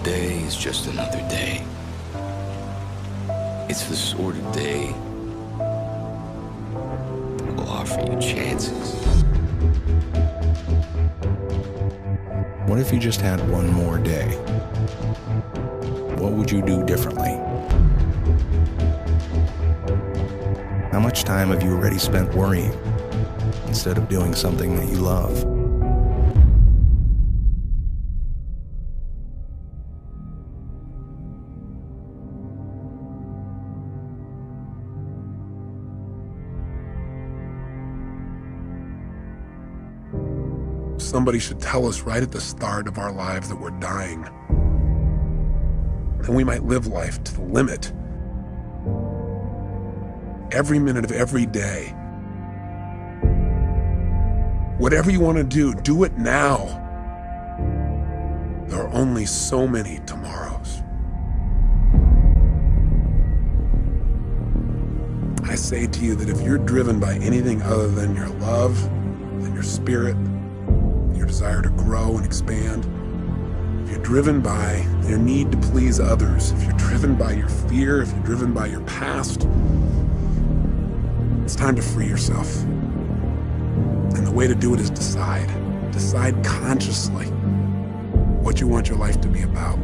day is just another day. It's the sort of day that will offer you chances. What if you just had one more day? What would you do differently? How much time have you already spent worrying instead of doing something that you love? Somebody should tell us right at the start of our lives that we're dying. And we might live life to the limit. Every minute of every day. Whatever you want to do it now. There are only so many tomorrows. I say to you that if you're driven by anything other than your love, than your spirit, your desire to grow and expand, if you're driven by your need to please others, if you're driven by your fear, if you're driven by your past, it's time to free yourself. And the way to do it is decide. Decide consciously what you want your life to be about.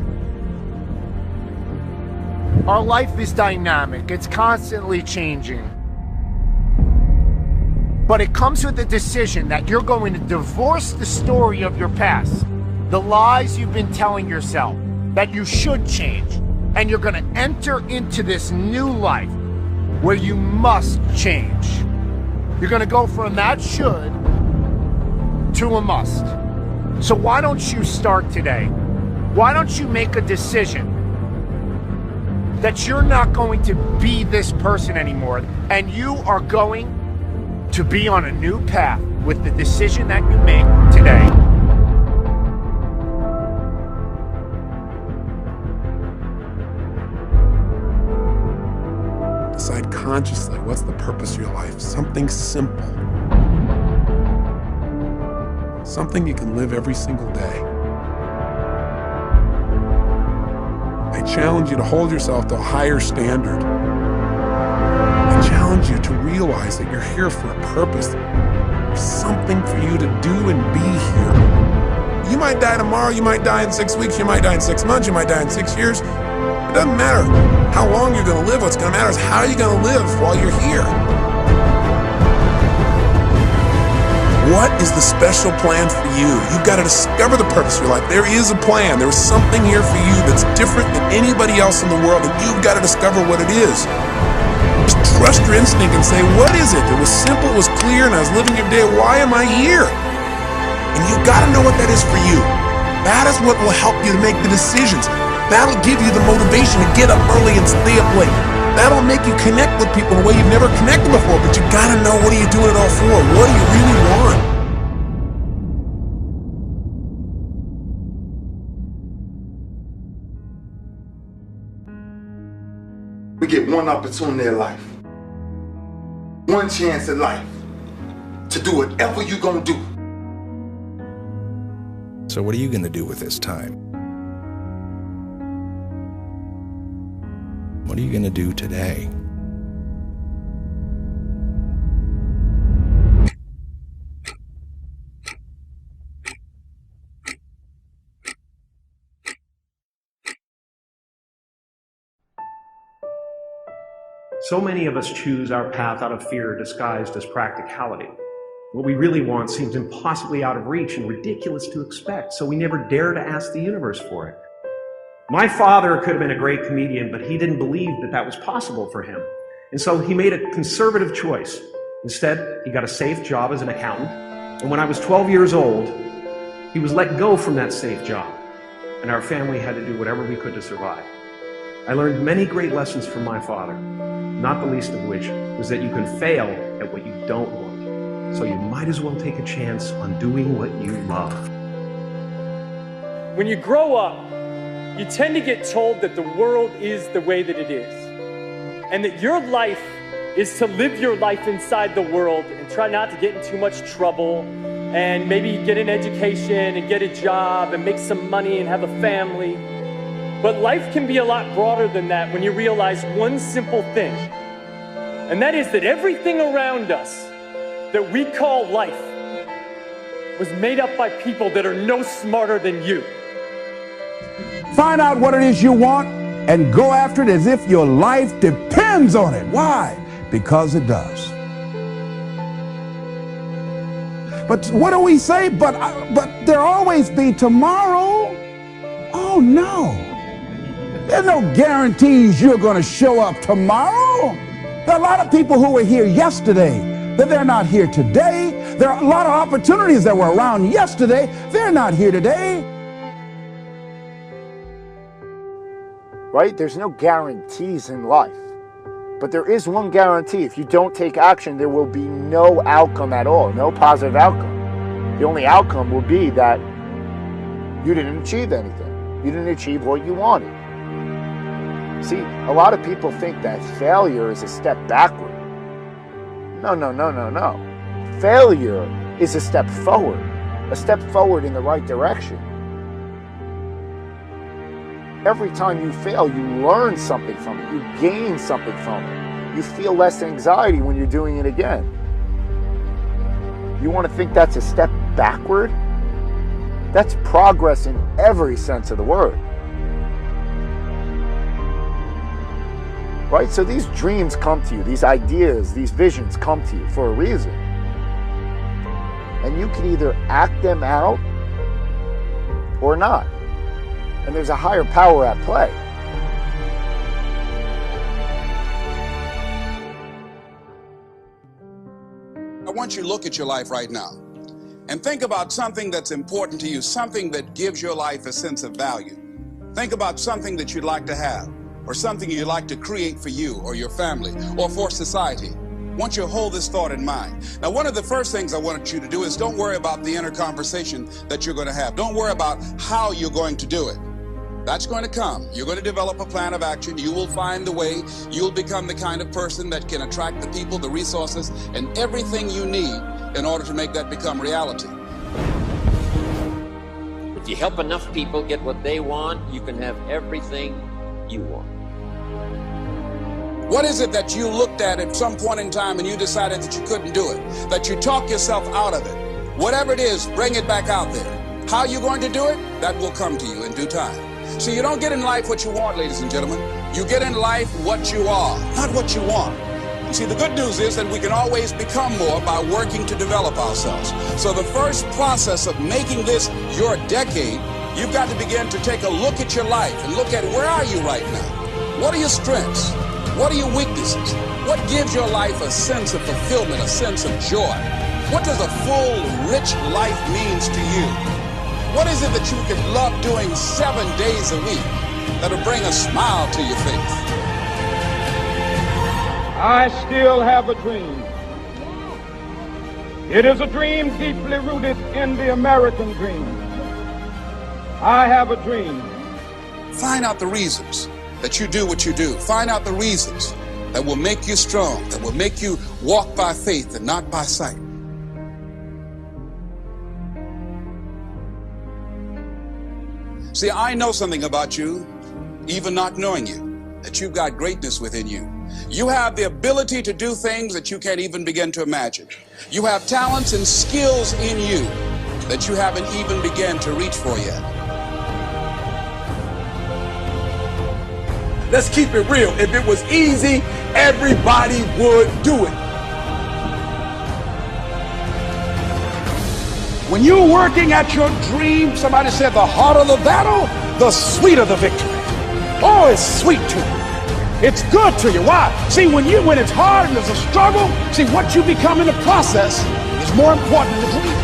Our life is dynamic. It's constantly changing. But it comes with a decision that you're going to divorce the story of your past, the lies you've been telling yourself that you should change, and you're going to enter into this new life where you must change. You're going to go from that should to a must. So why don't you start today? Why don't you make a decision that you're not going to be this person anymore, and you are going to be on a new path with the decision that you make today. Decide consciously what's the purpose of your life. Something simple. Something you can live every single day. I challenge you to hold yourself to a higher standard. I challenge you to realize that you're here for a purpose. There's something for you to do and be here. You might die tomorrow, you might die in 6 weeks, you might die in 6 months, you might die in 6 years. It doesn't matter how long you're going to live. What's going to matter is how you're going to live while you're here. What is the special plan for you? You've got to discover the purpose of your life. There is a plan. There is something here for you that's different than anybody else in the world, and you've got to discover what it is. Just trust your instinct and say, what is it? It was simple, it was clear, and I was living every day. Why am I here? And you've got to know what that is for you. That is what will help you to make the decisions. That'll give you the motivation to get up early and stay up late. That'll make you connect with people in a way you've never connected before, but you got to know, what are you doing it all for? What do you really want? We get one opportunity in life, one chance in life to do whatever you're gonna do. So what are you going to do with this time? What are you going to do today? So many of us choose our path out of fear disguised as practicality. What we really want seems impossibly out of reach and ridiculous to expect, so we never dare to ask the universe for it. My father could have been a great comedian, but he didn't believe that that was possible for him. And so he made a conservative choice. Instead, he got a safe job as an accountant. And when I was 12 years old, he was let go from that safe job. And our family had to do whatever we could to survive. I learned many great lessons from my father, not the least of which was that you can fail at what you don't want. So you might as well take a chance on doing what you love. When you grow up, you tend to get told that the world is the way that it is, and that your life is to live your life inside the world and try not to get in too much trouble, and maybe get an education and get a job and make some money and have a family. But life can be a lot broader than that when you realize one simple thing. And that is that everything around us that we call life was made up by people that are no smarter than you. Find out what it is you want and go after it as if your life depends on it. Why? Because it does. But what do we say? But there'll always be tomorrow. Oh no. There's no guarantees you're going to show up tomorrow. There are a lot of people who were here yesterday that they're not here today. There are a lot of opportunities that were around yesterday. They're not here today. Right? There's no guarantees in life. But there is one guarantee. If you don't take action, there will be no outcome at all, no positive outcome. The only outcome will be that you didn't achieve anything. You didn't achieve what you wanted. See, a lot of people think that failure is a step backward. No, no, no, no, no. Failure is a step forward in the right direction. Every time you fail, you learn something from it. You gain something from it. You feel less anxiety when you're doing it again. You want to think that's a step backward? That's progress in every sense of the word. Right? So these dreams come to you, these ideas, these visions come to you for a reason. And you can either act them out or not. And there's a higher power at play. I want you to look at your life right now and think about something that's important to you, something that gives your life a sense of value. Think about something that you'd like to have, or something you'd like to create for you or your family or for society. I want you to hold this thought in mind. Now, one of the first things I want you to do is don't worry about the inner conversation that you're going to have. Don't worry about how you're going to do it. That's going to come. You're going to develop a plan of action. You will find the way. You'll become the kind of person that can attract the people, the resources, and everything you need in order to make that become reality. If you help enough people get what they want, you can have everything you want. What is it that you looked at some point in time and you decided that you couldn't do it? That you talk yourself out of it? Whatever it is, bring it back out there. How you're going to do it? That will come to you in due time. So you don't get in life what you want, ladies and gentlemen. You get in life what you are, not what you want. You see, the good news is that we can always become more by working to develop ourselves. So the first process of making this your decade, you've got to begin to take a look at your life and look at where are you right now? What are your strengths? What are your weaknesses? What gives your life a sense of fulfillment, a sense of joy? What does a full, rich life means to you? What is it that you can love doing 7 days a week that'll bring a smile to your face? I still have a dream. It is a dream deeply rooted in the American dream. I have a dream. Find out the reasons that you do what you do. Find out the reasons that will make you strong, that will make you walk by faith and not by sight. See, I know something about you, even not knowing you, that you've got greatness within you. You have the ability to do things that you can't even begin to imagine. You have talents and skills in you that you haven't even begun to reach for yet. Let's keep it real. If it was easy, everybody would do it. When you're working at your dream, somebody said the harder the battle, the sweeter the victory. Oh, it's sweet to you. It's good to you. Why? See, when it's hard and there's a struggle, see, what you become in the process is more important than the dream.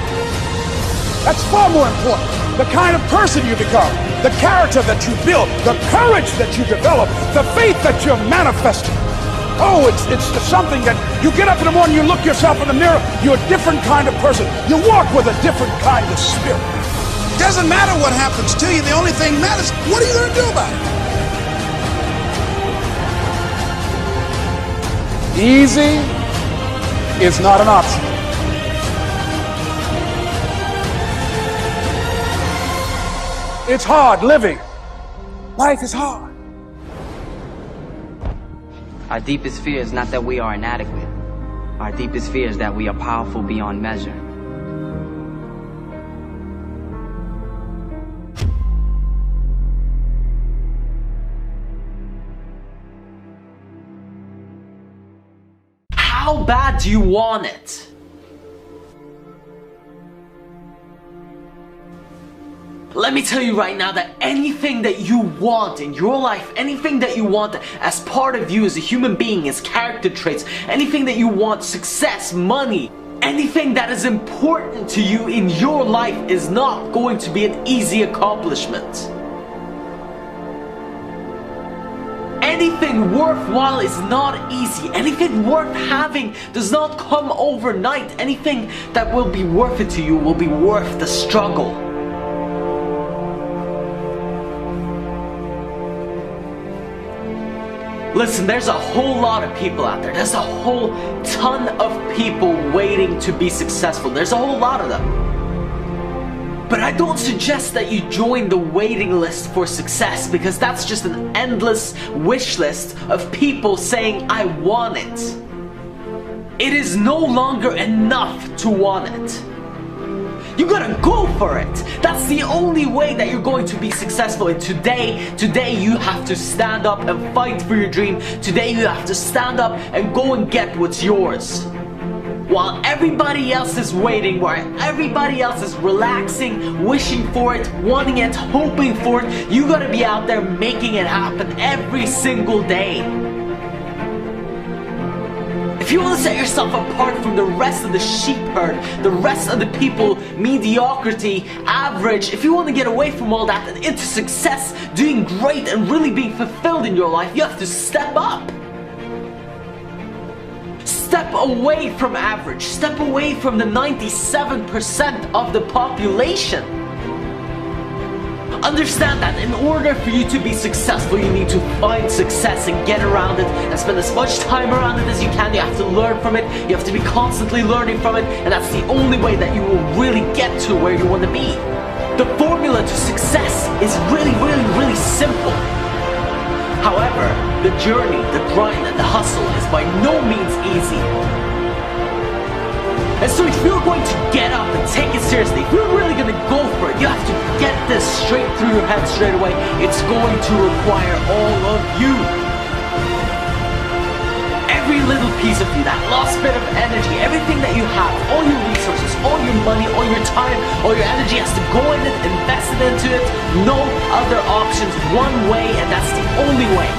That's far more important. The kind of person you become, the character that you build, the courage that you develop, the faith that you're manifesting. Oh, it's something that you get up in the morning, you look yourself in the mirror, you're a different kind of person. You walk with a different kind of spirit. Doesn't matter what happens to you. The only thing matters, what are you going to do about it? Easy is not an option. It's hard living Life is hard. Our deepest fear is not that we are inadequate. Our deepest fear is that we are powerful beyond measure. How bad do you want it? Let me tell you right now that anything that you want in your life, anything that you want as part of you as a human being, as character traits, anything that you want, success, money, anything that is important to you in your life is not going to be an easy accomplishment. Anything worthwhile is not easy. Anything worth having does not come overnight. Anything that will be worth it to you will be worth the struggle. Listen, there's a whole lot of people out there. There's a whole ton of people waiting to be successful. There's a whole lot of them. But I don't suggest that you join the waiting list for success, because that's just an endless wish list of people saying, I want it. It is no longer enough to want it. You gotta go for it. That's the only way that you're going to be successful. And today you have to stand up and fight for your dream. Today you have to stand up and go and get what's yours. While everybody else is waiting, while everybody else is relaxing, wishing for it, wanting it, hoping for it, you gotta be out there making it happen every single day. If you want to set yourself apart from the rest of the sheep herd, the rest of the people, mediocrity, average, if you want to get away from all that and into success, doing great and really being fulfilled in your life, you have to step up. Step away from average. Step away from the 97% of the population. Understand that in order for you to be successful, you need to find success and get around it and spend as much time around it as you can. You have to learn from it. You have to be constantly learning from it, and that's the only way that you will really get to where you want to be. The formula to success is really simple. However, the journey, the grind, and the hustle is by no means easy. And so if you're going to get up and take it seriously, if you're really going to go for it, you have to get this straight through your head straight away. It's going to require all of you. Every little piece of you, that last bit of energy, everything that you have, all your resources, all your money, all your time, all your energy has to go in it, invest it into it. No other options, one way, and that's the only way.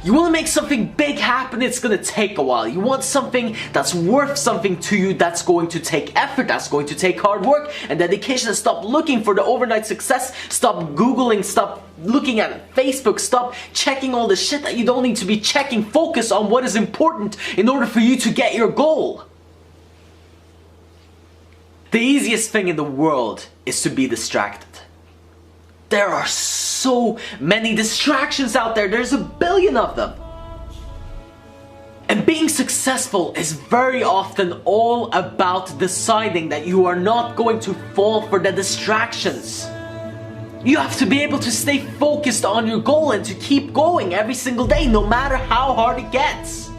You want to make something big happen, it's going to take a while. You want something that's worth something to you, that's going to take effort, that's going to take hard work and dedication. And stop looking for the overnight success. Stop Googling, stop looking at Facebook, stop checking all the shit that you don't need to be checking. Focus on what is important in order for you to get your goal. The easiest thing in the world is to be distracted. There are so many distractions out there. There's a billion of them. And being successful is very often all about deciding that you are not going to fall for the distractions. You have to be able to stay focused on your goal and to keep going every single day, no matter how hard it gets.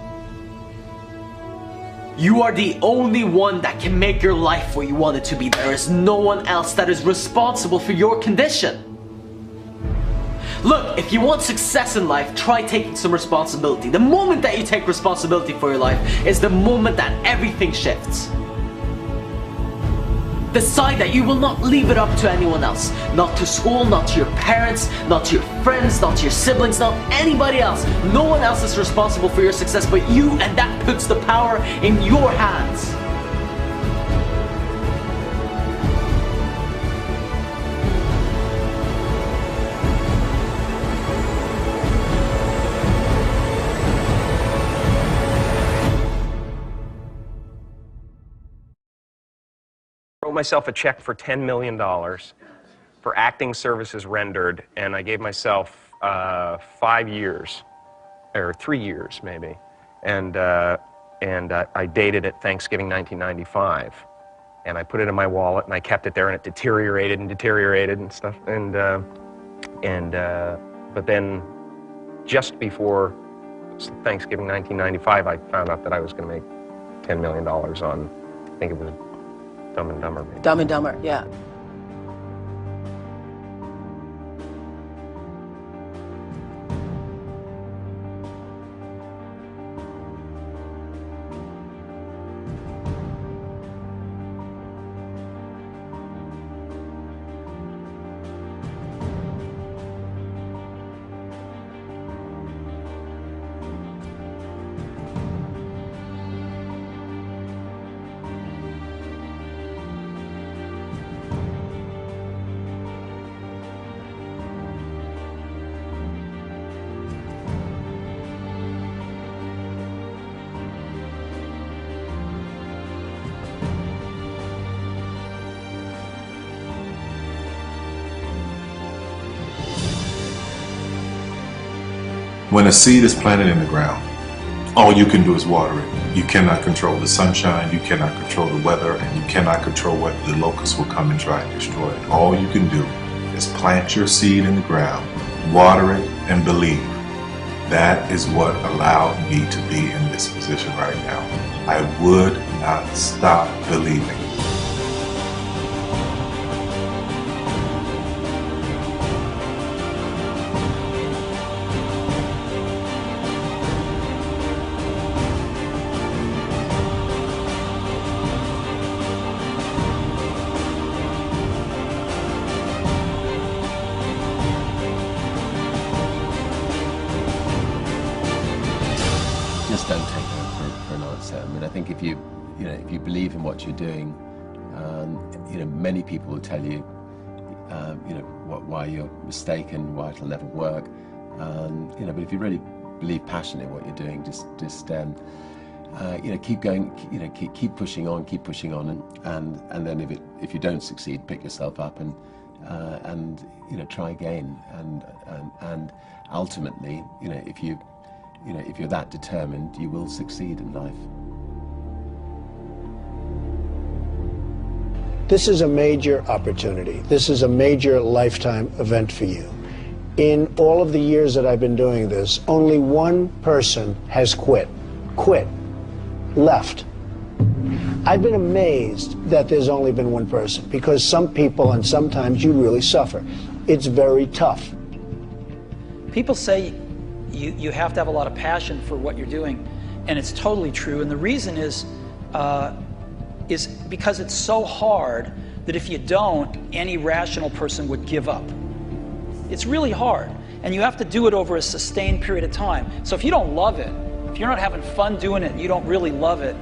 You are the only one that can make your life where you want it to be. There is no one else that is responsible for your condition. Look, if you want success in life, try taking some responsibility. The moment that you take responsibility for your life is the moment that everything shifts. Decide that you will not leave it up to anyone else. Not to school, not to your parents, not to your friends, not to your siblings, not anybody else. No one else is responsible for your success but you, and that puts the power in your hands. I wrote myself a check for $10 million for acting services rendered, and I gave myself 5 years, or 3 years maybe, and I dated it Thanksgiving 1995, and I put it in my wallet and I kept it there, and it deteriorated and stuff, and And, but then just before Thanksgiving 1995, I found out that I was going to make $10 million on, I think it was Dumb and Dumber. Maybe. Dumb and Dumber, yeah. When a seed is planted in the ground, all you can do is water it. You cannot control the sunshine, you cannot control the weather, and you cannot control whether the locusts will come and try and destroy it. All you can do is plant your seed in the ground, water it, and believe. That is what allowed me to be in this position right now. I would not stop believing. Just don't take no for an answer. I mean, I think if you believe in what you're doing, many people will tell you, why you're mistaken, why it'll never work. But if you really believe passionately in what you're doing, just keep going, keep pushing on, and then if you don't succeed, pick yourself up and try again, and ultimately, if you're that determined, you will succeed in life. This is a major opportunity. This is a major lifetime event for you. In all of the years that I've been doing this, only one person has quit, left. I've been amazed that there's only been one person, because some people, and sometimes you really suffer. It's very tough. People say you have to have a lot of passion for what you're doing, and it's totally true. And the reason is because it's so hard that if you don't, any rational person would give up. It's really hard, and you have to do it over a sustained period of time. So if you don't love it, if you're not having fun doing it and you don't really love it,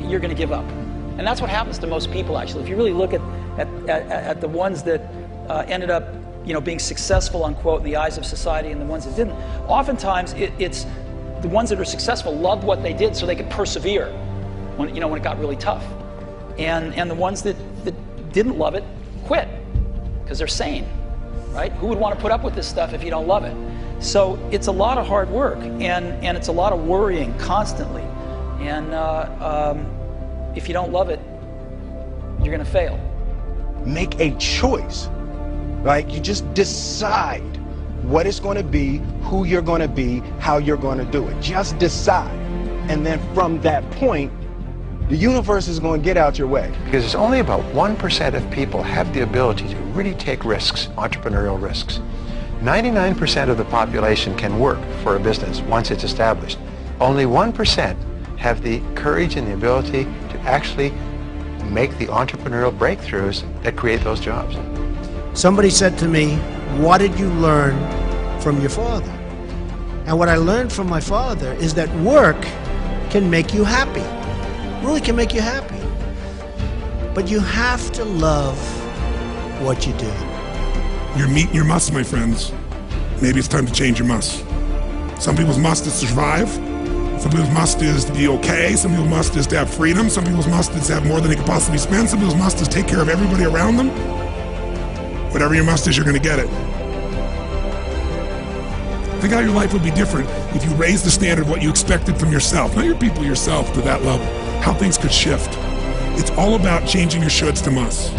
you're going to give up. And that's what happens to most people, actually. If you really look at the ones that ended up being successful, unquote, in the eyes of society, and the ones that didn't, oftentimes it's the ones that are successful loved what they did so they could persevere when it got really tough. And the ones that didn't love it quit because they're sane, right? Who would want to put up with this stuff if you don't love it? So it's a lot of hard work, and it's a lot of worrying constantly. And if you don't love it, you're going to fail. Make a choice. Like, you just decide what it's going to be, who you're going to be, how you're going to do it. Just decide. And then from that point, the universe is going to get out your way. Because it's only about 1% of people have the ability to really take risks, entrepreneurial risks. 99% of the population can work for a business once it's established. Only 1% have the courage and the ability to actually make the entrepreneurial breakthroughs that create those jobs. Somebody said to me, what did you learn from your father? And what I learned from my father is that work can make you happy. Really can make you happy. But you have to love what you do. You're meeting your must, my friends. Maybe it's time to change your must. Some people's must is to survive. Some people's must is to be okay. Some people's must is to have freedom. Some people's must is to have more than they could possibly spend. Some people's must is to take care of everybody around them. Whatever your must is, you're going to get it. Think how your life would be different if you raised the standard of what you expected from yourself, not your people, yourself, to that level. How things could shift. It's all about changing your shoulds to musts.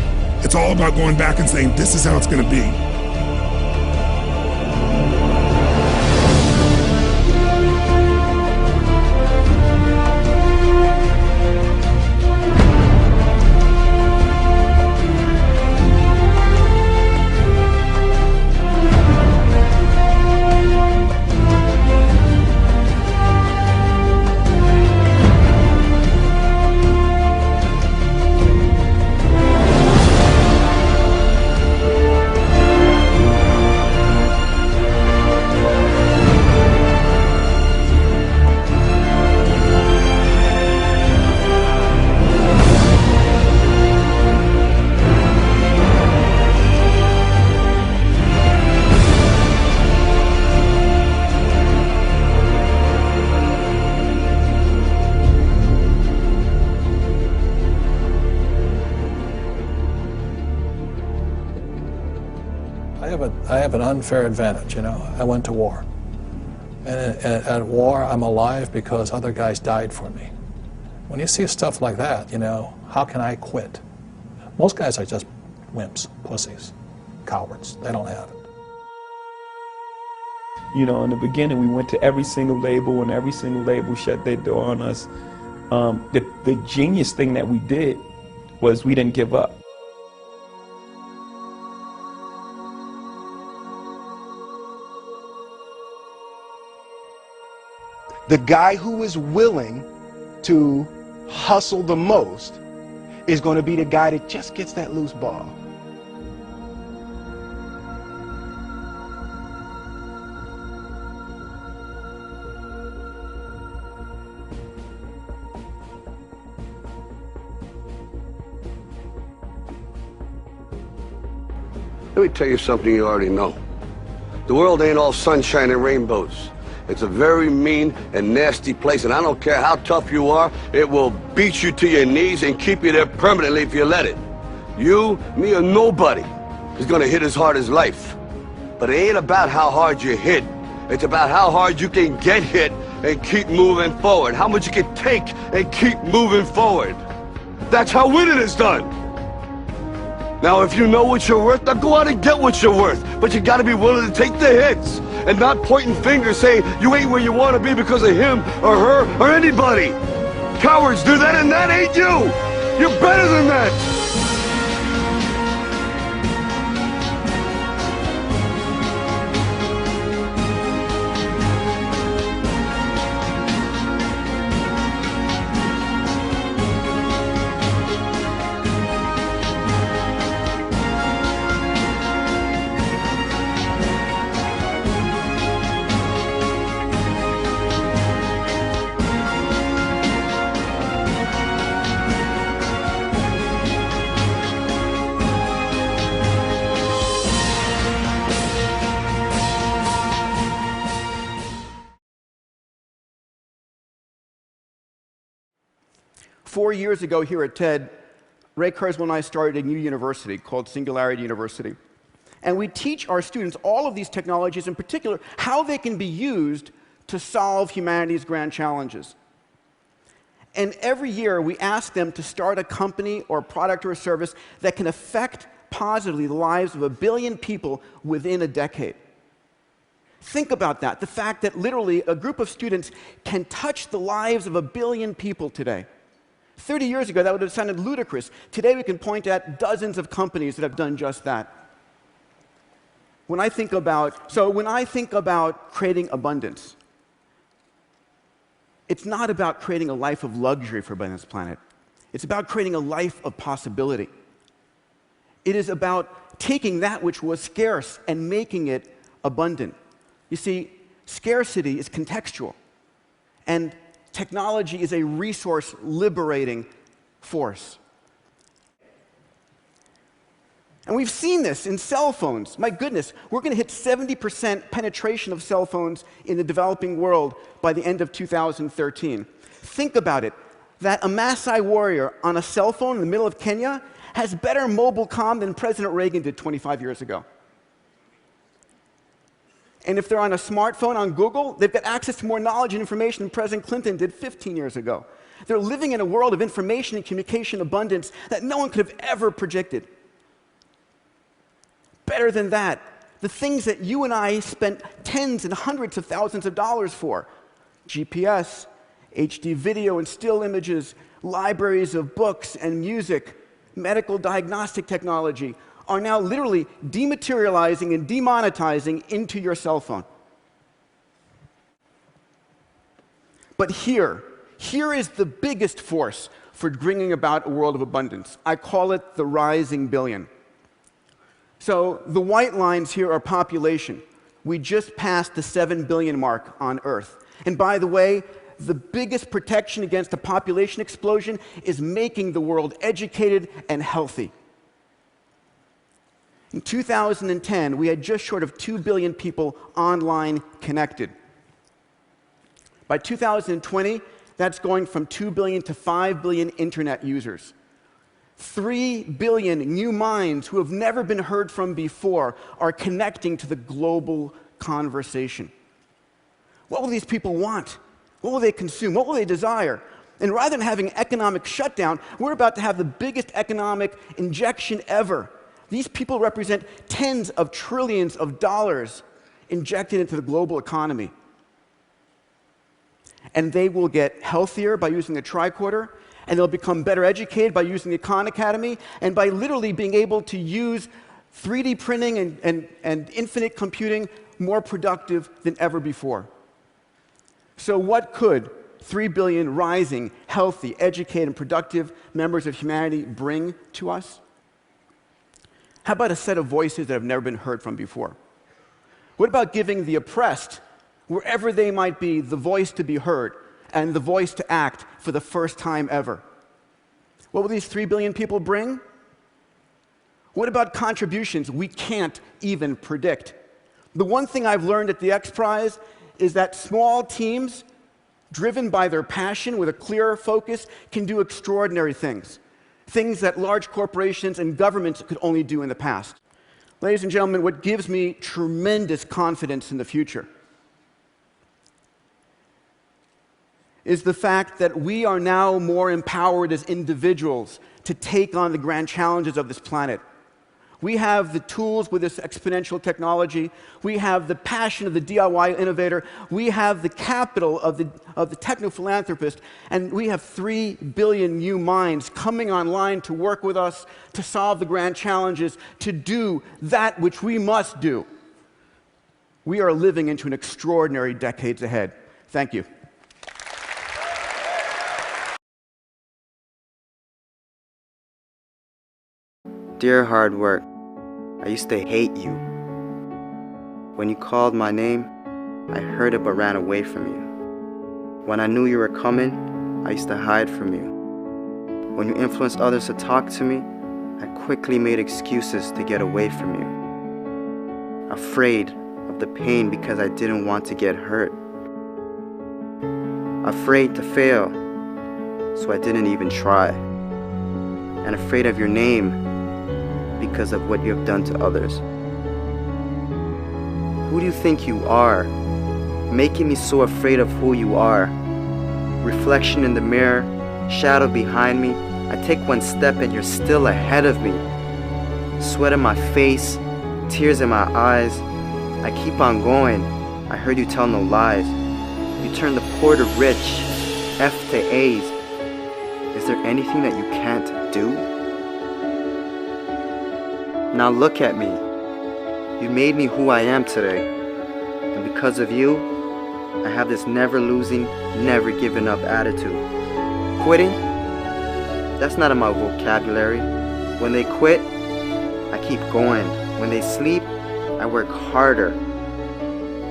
It's all about going back and saying, this is how it's going to be. I have an unfair advantage, you know. I went to war. And at war, I'm alive because other guys died for me. When you see stuff like that, you know, how can I quit? Most guys are just wimps, pussies, cowards. They don't have it. You know, in the beginning, we went to every single label, and every single label shut their door on us. The genius thing that we did was we didn't give up. The guy who is willing to hustle the most is going to be the guy that just gets that loose ball. Let me tell you something you already know. The world ain't all sunshine and rainbows. It's a very mean and nasty place, and I don't care how tough you are, it will beat you to your knees and keep you there permanently if you let it. You, me, or nobody is gonna hit as hard as life. But it ain't about how hard you hit. It's about how hard you can get hit and keep moving forward. How much you can take and keep moving forward. That's how winning is done. Now, if you know what you're worth, now go out and get what you're worth. But you gotta be willing to take the hits and not pointing fingers saying you ain't where you want to be because of him or her or anybody. Cowards do that, and that ain't you. You're better than that. Four years ago here at TED, Ray Kurzweil and I started a new university called Singularity University. And we teach our students all of these technologies, in particular, how they can be used to solve humanity's grand challenges. And every year, we ask them to start a company or a product or a service that can affect positively the lives of 1 billion people within a decade. Think about that, the fact that literally a group of students can touch the lives of 1 billion people today. 30 years ago, that would have sounded ludicrous. Today, we can point at dozens of companies that have done just that. When I think about creating abundance, it's not about creating a life of luxury for this planet. It's about creating a life of possibility. It is about taking that which was scarce and making it abundant. You see, scarcity is contextual, and technology is a resource-liberating force. And we've seen this in cell phones. My goodness, we're going to hit 70% penetration of cell phones in the developing world by the end of 2013. Think about it, that a Maasai warrior on a cell phone in the middle of Kenya has better mobile comm than President Reagan did 25 years ago. And if they're on a smartphone on Google, they've got access to more knowledge and information than President Clinton did 15 years ago. They're living in a world of information and communication abundance that no one could have ever predicted. Better than that, the things that you and I spent tens and hundreds of thousands of dollars for, GPS, HD video and still images, libraries of books and music, medical diagnostic technology, are now literally dematerializing and demonetizing into your cell phone. But here is the biggest force for bringing about a world of abundance. I call it the rising billion. So the white lines here are population. We just passed the 7 billion mark on Earth. And by the way, the biggest protection against a population explosion is making the world educated and healthy. In 2010, we had just short of 2 billion people online connected. By 2020, that's going from 2 billion to 5 billion internet users. 3 billion new minds who have never been heard from before are connecting to the global conversation. What will these people want? What will they consume? What will they desire? And rather than having economic shutdown, we're about to have the biggest economic injection ever. These people represent tens of trillions of dollars injected into the global economy. And they will get healthier by using the tricorder, and they'll become better educated by using the Khan Academy, and by literally being able to use 3D printing and infinite computing more productive than ever before. So what could 3 billion rising, healthy, educated, and productive members of humanity bring to us? How about a set of voices that have never been heard from before? What about giving the oppressed, wherever they might be, the voice to be heard and the voice to act for the first time ever? What will these 3 billion people bring? What about contributions we can't even predict? The one thing I've learned at the X Prize is that small teams, driven by their passion with a clear focus, can do extraordinary things. Things that large corporations and governments could only do in the past. Ladies and gentlemen, what gives me tremendous confidence in the future is the fact that we are now more empowered as individuals to take on the grand challenges of this planet. We have the tools with this exponential technology. We have the passion of the DIY innovator. We have the capital of the techno-philanthropist. And we have 3 billion new minds coming online to work with us, to solve the grand challenges, to do that which we must do. We are living into an extraordinary decades ahead. Thank you. Dear hard work, I used to hate you. When you called my name, I heard it but ran away from you. When I knew you were coming, I used to hide from you. When you influenced others to talk to me, I quickly made excuses to get away from you. Afraid of the pain because I didn't want to get hurt. Afraid to fail, so I didn't even try. And afraid of your name, because of what you have done to others. Who do you think you are? Making me so afraid of who you are. Reflection in the mirror, shadow behind me. I take one step and you're still ahead of me. Sweat in my face, tears in my eyes. I keep on going. I heard you tell no lies. You turn the poor to rich, F to A's. Is there anything that you can't do? Now look at me. You made me who I am today. And because of you, I have this never losing, never giving up attitude. Quitting? That's not in my vocabulary. When they quit, I keep going. When they sleep, I work harder.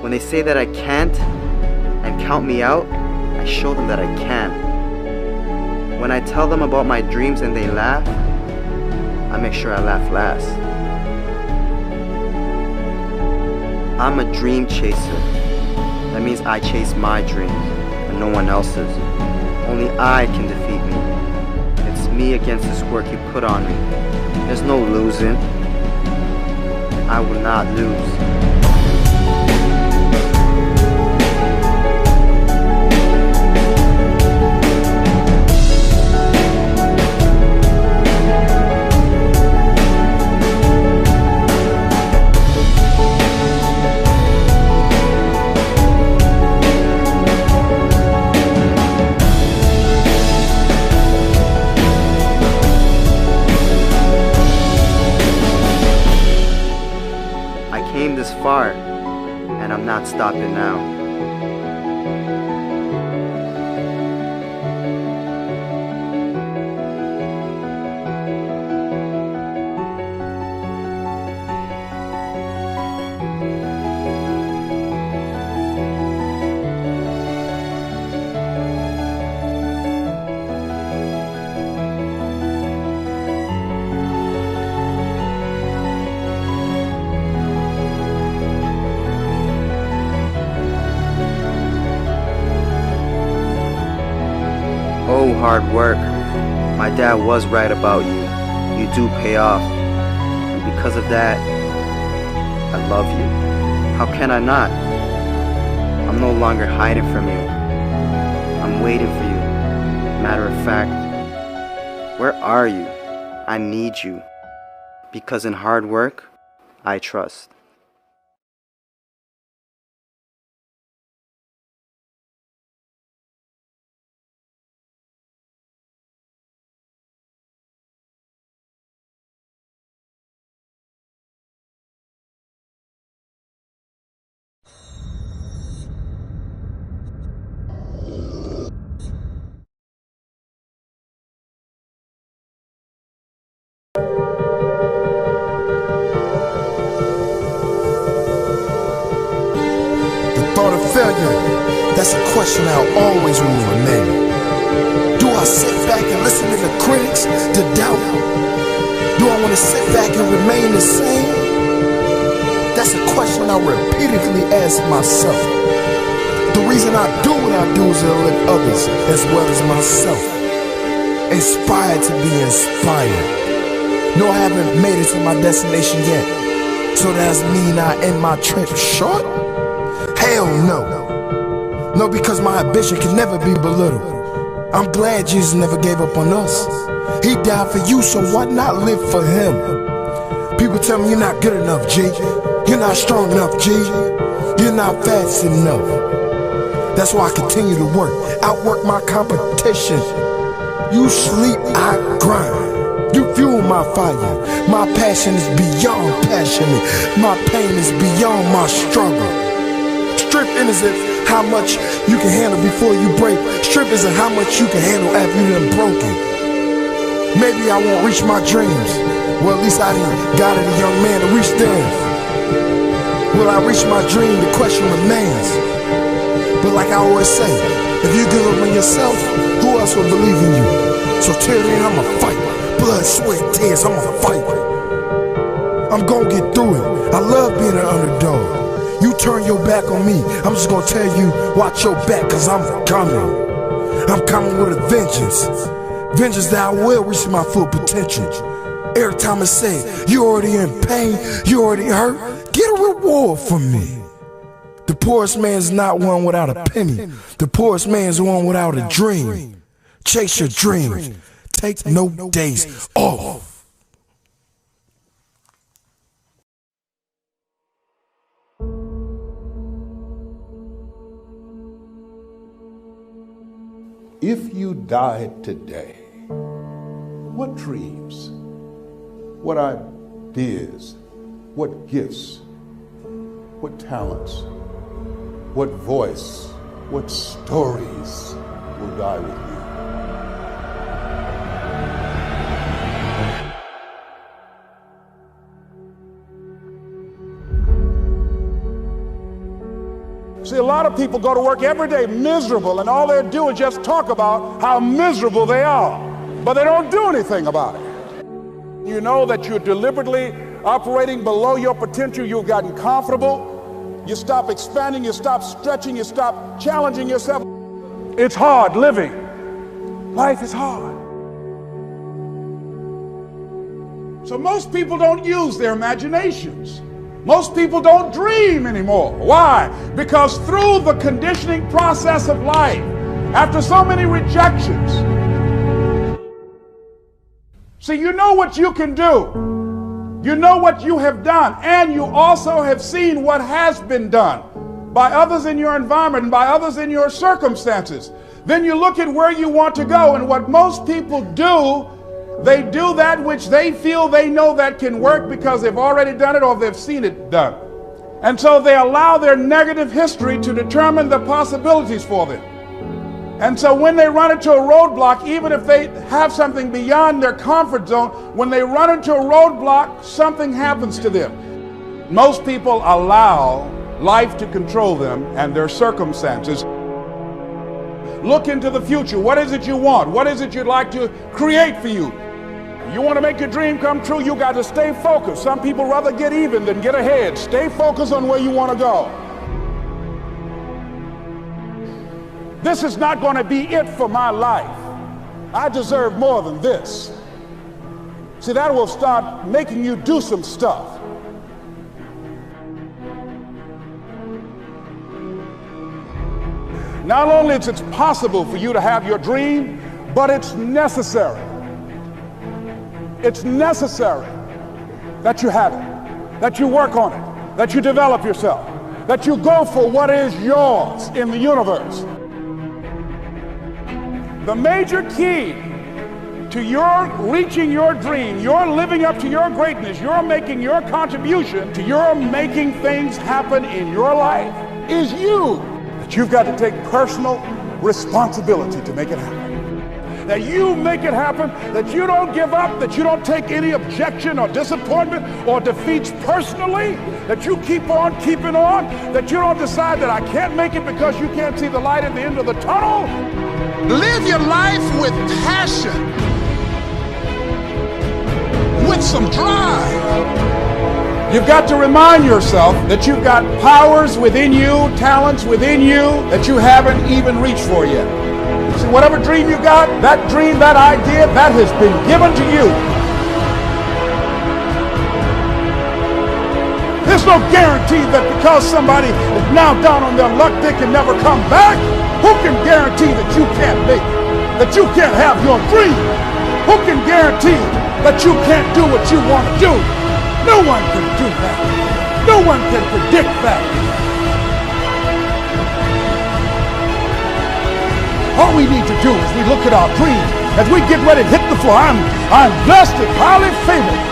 When they say that I can't and count me out, I show them that I can. When I tell them about my dreams and they laugh, I make sure I laugh last. I'm a dream chaser. That means I chase my dreams and no one else's. Only I can defeat me. It's me against this work you put on me. There's no losing. I will not lose. This far, and I'm not stopping now. Oh, hard work. My dad was right about you. really do pay off. And because of that, I love you. How can I not? I'm no longer hiding from you. I'm waiting for you. Matter of fact, where are you? I need you. Because in hard work, I trust. Thought of failure, that's a question I'll always will remain. Do I sit back and listen to the critics, the doubt? Do I want to sit back and remain the same? That's a question I repeatedly ask myself. The reason I do what I do is to lift others as well as myself. Inspired to be inspired. No, I haven't made it to my destination yet. So does that mean I end my trip short? Hell no. No, because my ambition can never be belittled. I'm glad Jesus never gave up on us. He died for you, so why not live for him? People tell me you're not good enough, G. You're not strong enough, G. You're not fast enough. That's why I continue to work, outwork my competition. You sleep, I grind. You fuel my fire. My passion is beyond passionate. My pain is beyond my struggle. Strength isn't how much you can handle before you break. Strength isn't how much you can handle after you done broken. Maybe I won't reach my dreams. Well, at least I done guided a young man to reach theirs. Will I reach my dream? The question remains. But like I always say, if you give up on yourself, who else will believe in you? So till then, I'ma fight. Blood, sweat, tears, I'ma fight. I'm gonna get through it. I love being an underdog. You turn your back on me, I'm just gonna tell you, watch your back, cause I'm coming. I'm coming with a vengeance. Vengeance that I will reach my full potential. Every time I say, you already in pain, you already hurt, get a reward from me. The poorest man's not one without a penny. The poorest man's one without a dream. Chase your dreams. Take no days off. If you died today, what dreams, what ideas, what gifts, what talents, what voice, what stories will die with you? See, a lot of people go to work every day miserable, and all they do is just talk about how miserable they are, but they don't do anything about it. You know that you're deliberately operating below your potential. You've gotten comfortable. You stop expanding, you stop stretching, you stop challenging yourself. It's hard living. Life is hard. So most people don't use their imaginations. Most people don't dream anymore. Why? Because through the conditioning process of life, after so many rejections, see, you know what you can do. You know what you have done, and you also have seen what has been done by others in your environment and by others in your circumstances. Then you look at where you want to go, and what most people do, they do that which they feel they know that can work because they've already done it or they've seen it done. And so they allow their negative history to determine the possibilities for them. And so when they run into a roadblock, even if they have something beyond their comfort zone, when they run into a roadblock, something happens to them. Most people allow life to control them and their circumstances. Look into the future. What is it you want? What is it you'd like to create for you? You want to make your dream come true, you got to stay focused. Some people rather get even than get ahead. Stay focused on where you want to go. This is not going to be it for my life. I deserve more than this. See, that will start making you do some stuff. Not only is it possible for you to have your dream, but it's necessary. It's necessary that you have it, that you work on it, that you develop yourself, that you go for what is yours in the universe. The major key to your reaching your dream, your living up to your greatness, your making your contribution to your making things happen in your life is you. That you've got to take personal responsibility to make it happen. That you make it happen, that you don't give up, that you don't take any objection or disappointment or defeats personally, that you keep on keeping on, that you don't decide that I can't make it because you can't see the light at the end of the tunnel. Live your life with passion, with some drive. You've got to remind yourself that you've got powers within you, talents within you that you haven't even reached for yet. See, whatever dream you got, that dream, that idea, that has been given to you. There's no guarantee that because somebody is now down on their luck, they can never come back. Who can guarantee that you can't make it? That you can't have your dream? Who can guarantee that you can't do what you want to do? No one can do that. No one can predict that. All we need to do is we look at our dreams as we get ready to hit the floor. I'm blessed and highly favored.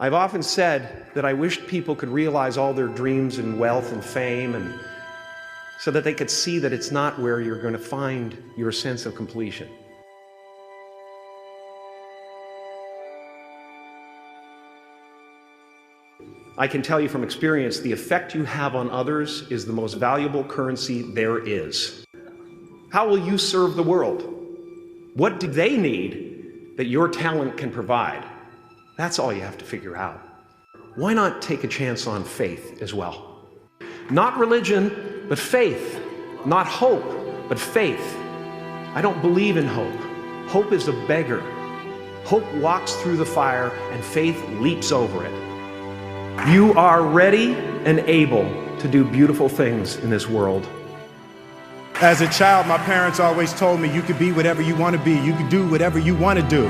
I've often said that I wished people could realize all their dreams and wealth and fame, and so that they could see that it's not where you're going to find your sense of completion. I can tell you from experience, the effect you have on others is the most valuable currency there is. How will you serve the world? What do they need that your talent can provide? That's all you have to figure out. Why not take a chance on faith as well? Not religion, but faith. Not hope, but faith. I don't believe in hope. Hope is a beggar. Hope walks through the fire and faith leaps over it. You are ready and able to do beautiful things in this world. As a child, my parents always told me you could be whatever you want to be. You could do whatever you want to do.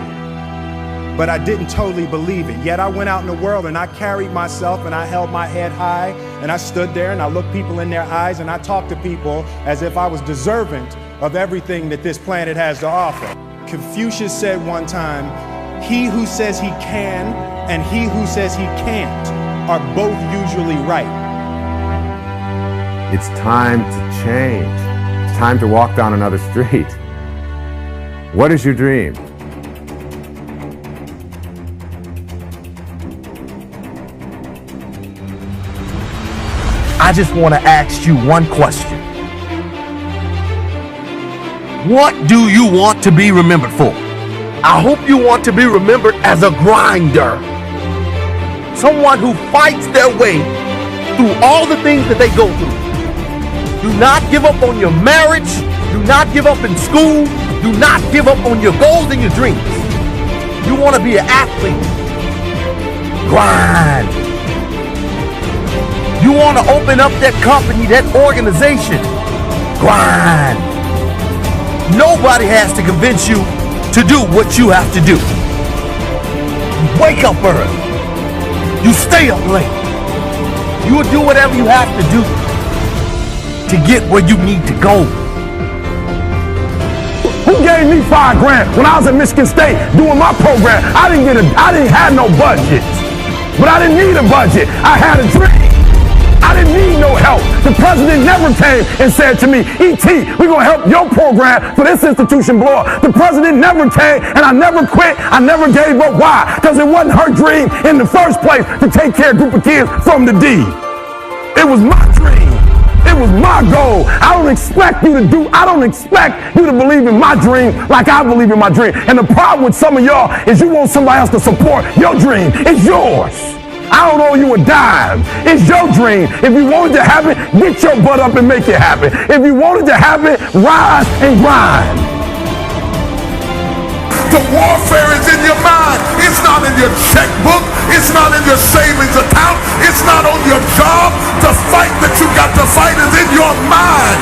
But I didn't totally believe it. Yet I went out in the world and I carried myself and I held my head high and I stood there and I looked people in their eyes and I talked to people as if I was deserving of everything that this planet has to offer. Confucius said one time, he who says he can and he who says he can't are both usually right. It's time to change. It's time to walk down another street. What is your dream? I just want to ask you one question. What do you want to be remembered for? I hope you want to be remembered as a grinder. Someone who fights their way through all the things that they go through. Do not give up on your marriage. Do not give up in school. Do not give up on your goals and your dreams. You want to be an athlete. Grind. You want to open up that company, that organization. Grind. Nobody has to convince you to do what you have to do. You wake up early. You stay up late. You will do whatever you have to do to get where you need to go. Who gave me $5 grand when I was at Michigan State doing my program? I didn't have no budget. but I didn't need a budget. I had a dream. I didn't need no help. The president never came and said to me, E.T., we're going to help your program for this institution blow up. The president never came, and I never quit. I never gave up. Why? Because it wasn't her dream in the first place to take care of a group of kids from the D. It was my dream. It was my goal. I don't expect you to believe in my dream like I believe in my dream. And the problem with some of y'all is you want somebody else to support your dream. It's yours. I don't owe you a dime. It's your dream. If you want it to happen, get your butt up and make it happen. If you want it to happen, rise and grind. The warfare is in your mind. It's not in your checkbook. It's not in your savings account. It's not on your job. The fight that you got to fight is in your mind.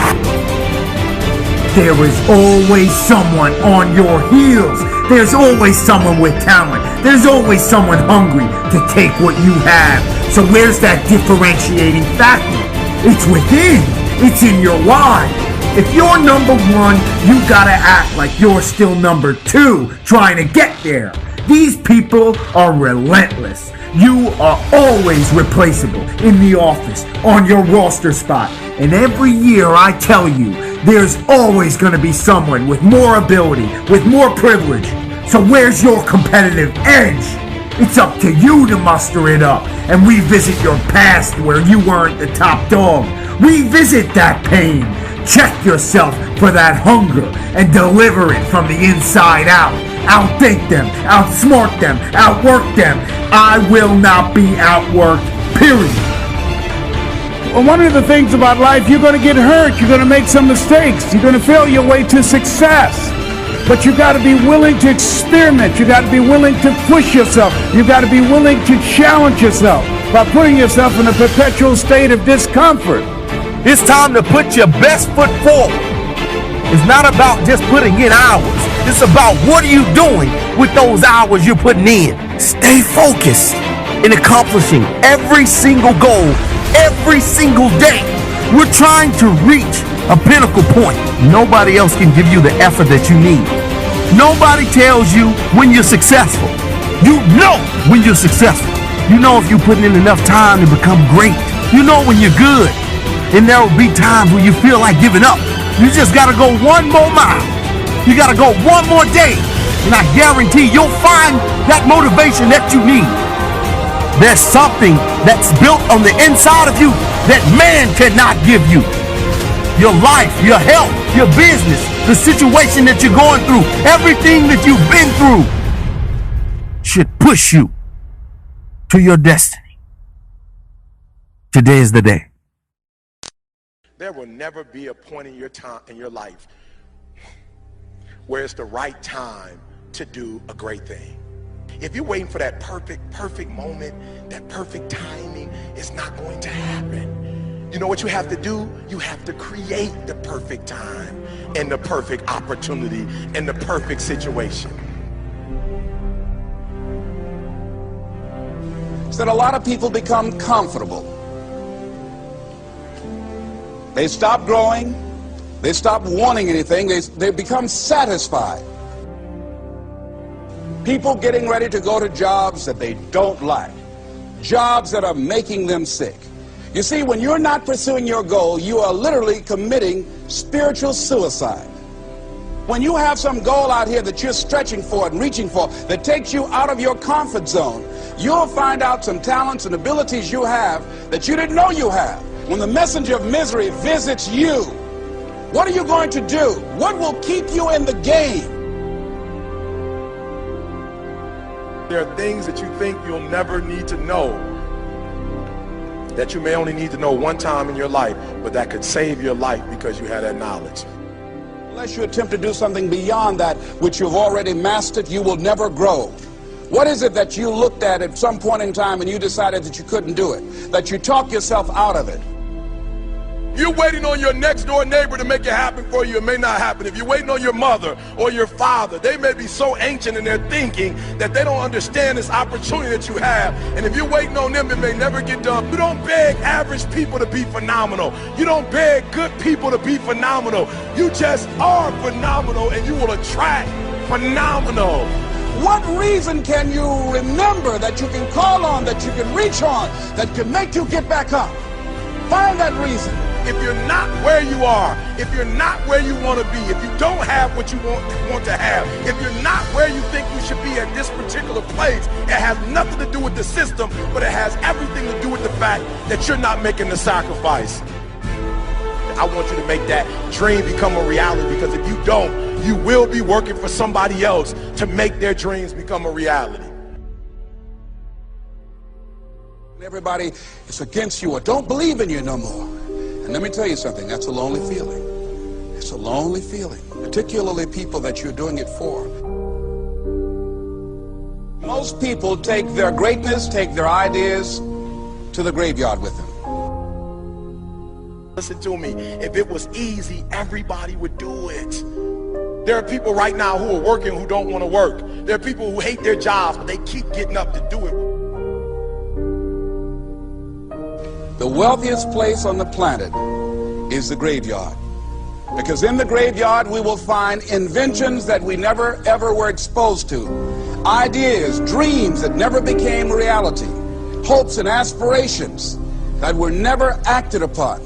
There is always someone on your heels. There's always someone with talent. There's always someone hungry to take what you have. So where's that differentiating factor? It's within. It's in your why. If you're number one, you gotta act like you're still number two, trying to get there. These people are relentless. You are always replaceable in the office, on your roster spot. And every year I tell you, there's always gonna be someone with more ability, with more privilege. So where's your competitive edge? It's up to you to muster it up and revisit your past where you weren't the top dog. Revisit that pain. Check yourself for that hunger and deliver it from the inside out. Outthink them, outsmart them, outwork them. I will not be outworked, period. Well, one of the things about life, you're going to get hurt. You're going to make some mistakes. You're going to fail your way to success. But you got to be willing to experiment. You got to be willing to push yourself. You got to be willing to challenge yourself by putting yourself in a perpetual state of discomfort. It's time to put your best foot forward. It's not about just putting in hours. It's about what are you doing with those hours you're putting in. Stay focused in accomplishing every single goal, every single day. We're trying to reach a pinnacle point. Nobody else can give you the effort that you need. Nobody tells you when you're successful. You know when you're successful. You know if you're putting in enough time to become great. You know when you're good. And there will be times when you feel like giving up. You just got to go one more mile. You got to go one more day. And I guarantee you'll find that motivation that you need. There's something that's built on the inside of you that man cannot give you. Your life, your health, your business, the situation that you're going through, everything that you've been through should push you to your destiny. Today is the day. There will never be a point in your life where it's the right time to do a great thing. If you're waiting for that perfect moment, that perfect timing, it's not going to happen. You know what you have to do? You have to create the perfect time and the perfect opportunity and the perfect situation. So that a lot of people become comfortable. They stop growing, they stop wanting anything, they become satisfied. People getting ready to go to jobs that they don't like, jobs that are making them sick. You see, when you're not pursuing your goal, you are literally committing spiritual suicide. When you have some goal out here that you're stretching for and reaching for that takes you out of your comfort zone, you'll find out some talents and abilities you have that you didn't know you have. When the messenger of misery visits you, what are you going to do? What will keep you in the game? There are things that you think you'll never need to know, that you may only need to know one time in your life, but that could save your life because you had that knowledge. Unless you attempt to do something beyond that which you've already mastered, you will never grow. What is it that you looked at some point in time and you decided that you couldn't do it, that you talked yourself out of it? You're waiting on your next door neighbor to make it happen for you. It may not happen. If you're waiting on your mother or your father, they may be so ancient in their thinking that they don't understand this opportunity that you have. And if you're waiting on them, it may never get done. You don't beg average people to be phenomenal. You don't beg good people to be phenomenal. You just are phenomenal, and you will attract phenomenal. What reason can you remember that you can call on, that you can reach on, that can make you get back up? Find that reason. If you're not where you are, if you're not where you want to be, if you don't have what you want to have, if you're not where you think you should be at this particular place, it has nothing to do with the system, but it has everything to do with the fact that you're not making the sacrifice. I want you to make that dream become a reality, because if you don't, you will be working for somebody else to make their dreams become a reality. Everybody is against you or don't believe in you no more. And let me tell you something, that's a lonely feeling. It's a lonely feeling, particularly people that you're doing it for. Most people take their greatness, take their ideas to the graveyard with them. Listen to me, if it was easy, everybody would do it. There are people right now who are working who don't want to work. There are people who hate their jobs, but they keep getting up to do it. The wealthiest place on the planet is the graveyard. Because in the graveyard we will find inventions that we never ever were exposed to. Ideas, dreams that never became reality. Hopes and aspirations that were never acted upon.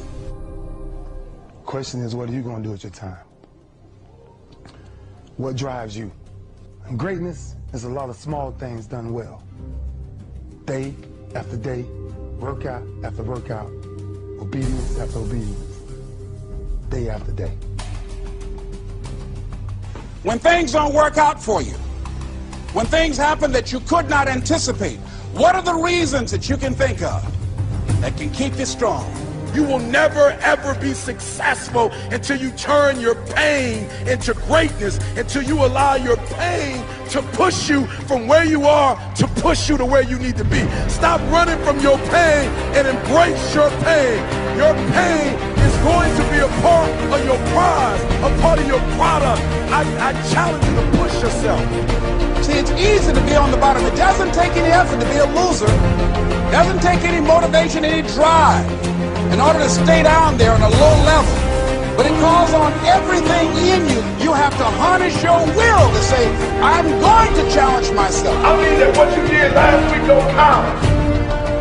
Question is, what are you going to do with your time? What drives you? And greatness is a lot of small things done well. Day after day, workout after workout, obedience after obedience, day after day. When things don't work out for you, when things happen that you could not anticipate, what are the reasons that you can think of that can keep you strong? You will never ever be successful until you turn your pain into greatness, until you allow your pain to push you from where you are to push you to where you need to be. Stop running from your pain and embrace your pain. Your pain is going to be a part of your prize, a part of your product. I challenge you to push yourself. See, it's easy to be on the bottom. It doesn't take any effort to be a loser. It doesn't take any motivation, any drive in order to stay down there on a low level. But it calls on everything in you. You have to harness your will to say, I'm going to challenge myself. I mean that what you did last week don't count.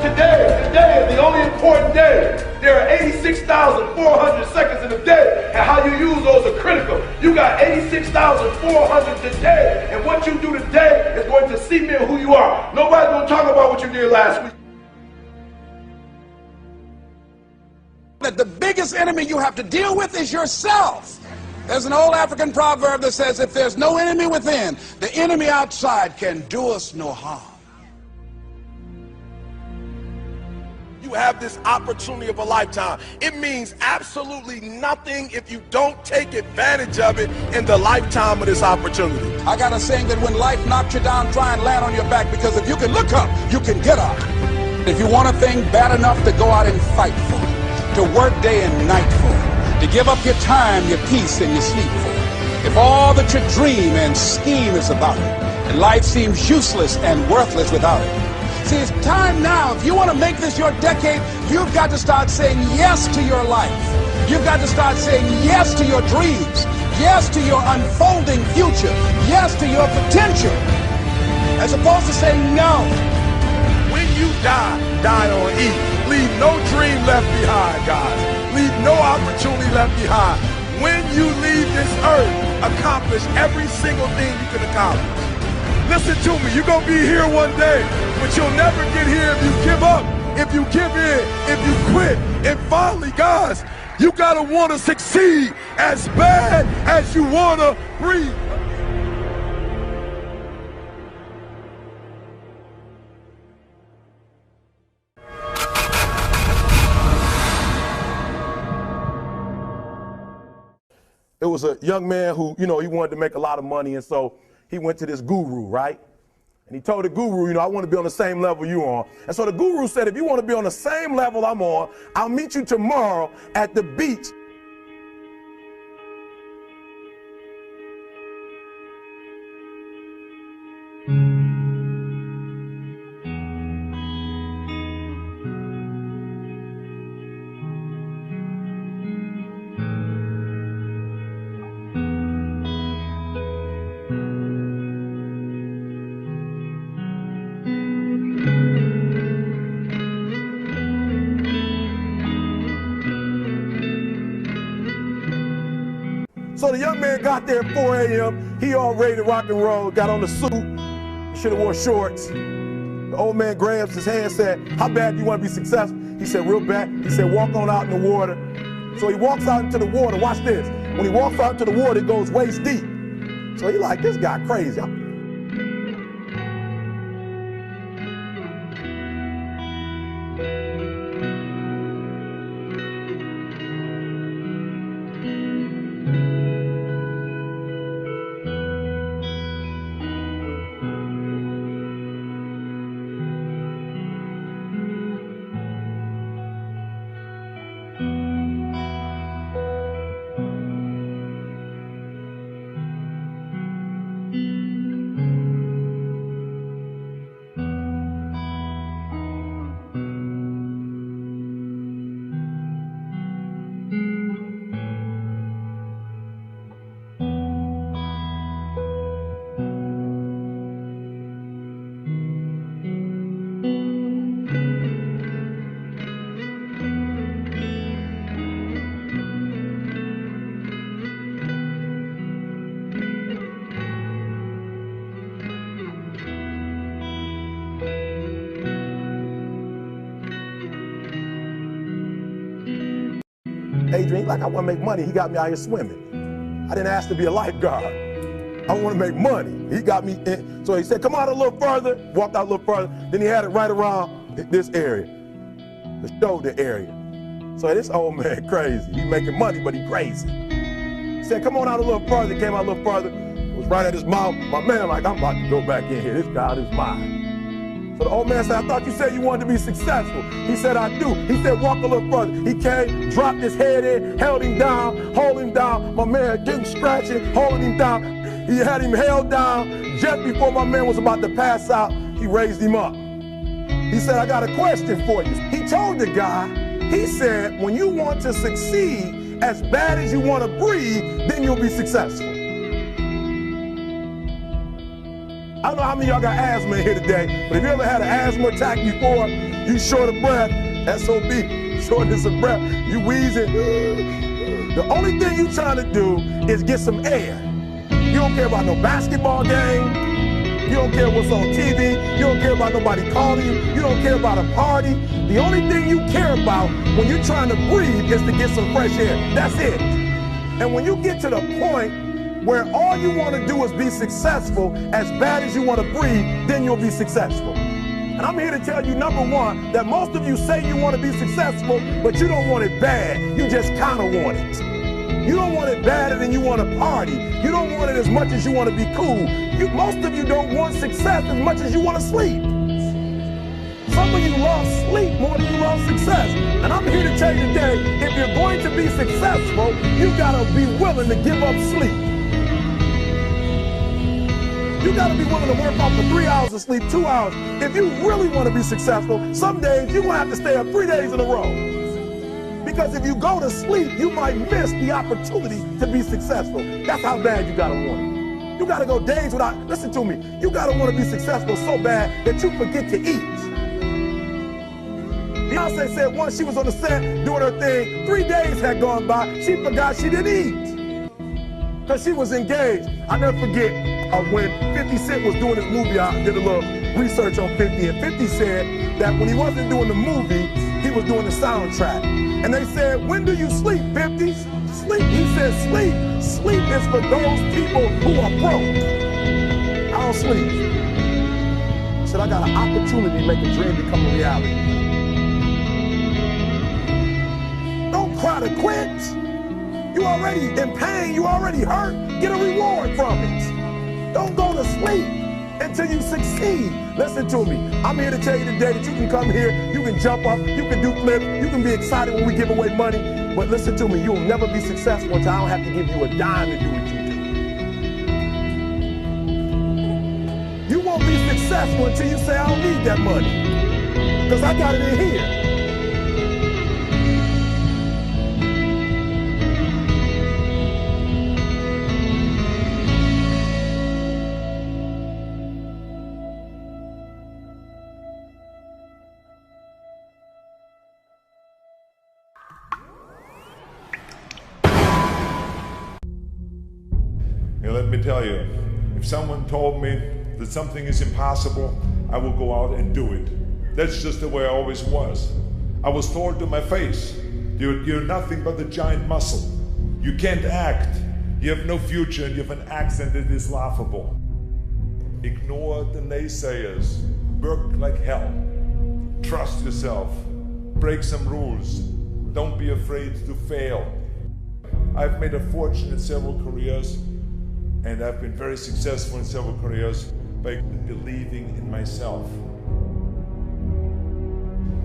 Today is the only important day. There are 86,400 seconds in a day, and how you use those are critical. You got 86,400 today, and what you do today is going to cement who you are. Nobody's going to talk about what you did last week. That the biggest enemy you have to deal with is yourself. There's an old African proverb that says, if there's no enemy within, the enemy outside can do us no harm. You have this opportunity of a lifetime. It means absolutely nothing if you don't take advantage of it in the lifetime of this opportunity. I got a saying that when life knocks you down, try and land on your back, because if you can look up, you can get up. If you want a thing bad enough to go out and fight for it, to work day and night for it, to give up your time, your peace, and your sleep for it, if all that you dream and scheme is about it, and life seems useless and worthless without it. See, it's time now. If you want to make this your decade, you've got to start saying yes to your life. You've got to start saying yes to your dreams, yes to your unfolding future, yes to your potential, as opposed to saying no. When you die on E. Leave no dream left behind, guys. Leave no opportunity left behind. When you leave this earth, accomplish every single thing you can accomplish. Listen to me, you're going to be here one day, but you'll never get here if you give up, if you give in, if you quit. And finally, guys, you got to want to succeed as bad as you want to breathe. It was a young man who, he wanted to make a lot of money, and so he went to this guru, right? And he told the guru, I want to be on the same level you are. And so the guru said, if you want to be on the same level I'm on, I'll meet you tomorrow at the beach. so the young man got there at 4 a.m. He all ready to rock and roll, got on the suit. He should have wore shorts. The old man grabs his hand and said, how bad do you want to be successful? He said, real bad. He said, walk on out in the water. So he walks out into the water. Watch this. When he walks out into the water, it goes waist deep. So he like, this guy crazy. Adrian, like I want to make money. He got me out here swimming. I didn't ask to be a lifeguard. I want to make money. He got me in. So he said, come out a little further. Walked out a little further. Then he had it right around this area, the shoulder area. So this old man crazy. He making money, but he crazy. He said, come on out a little further. He came out a little further. It was right at his mouth. My man like, I'm about to go back in here. This guy is mine. So the old man said, I thought you said you wanted to be successful. He said, I do. He said, walk a little further. He came, dropped his head in, held him down, hold him down. My man getting scratching, holding him down. He had him held down. Just before my man was about to pass out, he raised him up. He said, I got a question for you. He told the guy, he said, when you want to succeed as bad as you want to breathe, then you'll be successful. I don't know how many of y'all got asthma in here today, but if you ever had an asthma attack before, you short of breath, SOB, shortness of breath, you wheezing. The only thing you trying to do is get some air. You don't care about no basketball game. You don't care what's on TV. You don't care about nobody calling you. You don't care about a party. The only thing you care about when you're trying to breathe is to get some fresh air. That's it. And when you get to the point where all you want to do is be successful as bad as you want to breathe, then you'll be successful. And I'm here to tell you, number one, that most of you say you want to be successful, but you don't want it bad. You just kind of want it. You don't want it badder than you want to party. You don't want it as much as you want to be cool. Most of you don't want success as much as you want to sleep. Some of you love sleep more than you love success. And I'm here to tell you today, if you're going to be successful, you got to be willing to give up sleep. You got to be willing to work off for 3 hours of sleep, 2 hours. If you really want to be successful, some days you're going to have to stay up 3 days in a row. Because if you go to sleep, you might miss the opportunity to be successful. That's how bad you got to want it. You got to go days without, listen to me, you got to want to be successful so bad that you forget to eat. Beyonce said once she was on the set doing her thing, 3 days had gone by, she forgot she didn't eat. Because she was engaged. I never forget when 50 Cent was doing his movie, I did a little research on 50, and 50 said that when he wasn't doing the movie, he was doing the soundtrack. And they said, when do you sleep, 50? Sleep. He said, sleep. Sleep is for those people who are broke. I don't sleep. He said, I got an opportunity to make a dream become a reality. Don't cry to quit. You already in pain, you already hurt. Get a reward from it. Don't go to sleep until you succeed. Listen to me. I'm here to tell you today that you can come here, you can jump up, you can do flips, you can be excited when we give away money. But listen to me, you'll never be successful until I don't have to give you a dime to do what you do. You won't be successful until you say, I don't need that money, because I got it in here. And let me tell you, if someone told me that something is impossible, I will go out and do it. That's just the way I always was. I was told to my face, you're nothing but a giant muscle. You can't act. You have no future and you have an accent that is laughable. Ignore the naysayers. Work like hell. Trust yourself. Break some rules. Don't be afraid to fail. I've made a fortune in several careers, and I've been very successful in several careers by believing in myself.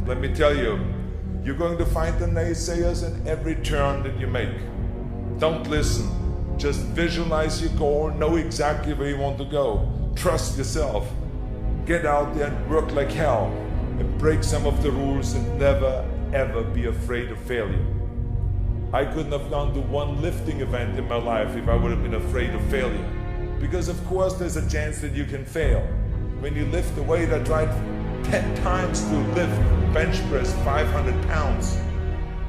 Let me tell you, you're going to find the naysayers in every turn that you make. Don't listen. Just visualize your goal, know exactly where you want to go. Trust yourself. Get out there and work like hell, and break some of the rules, and never ever be afraid of failure. I couldn't have gone to one lifting event in my life if I would have been afraid of failure. Because of course there's a chance that you can fail. When you lift the weight, I tried 10 times to lift bench press 500 pounds,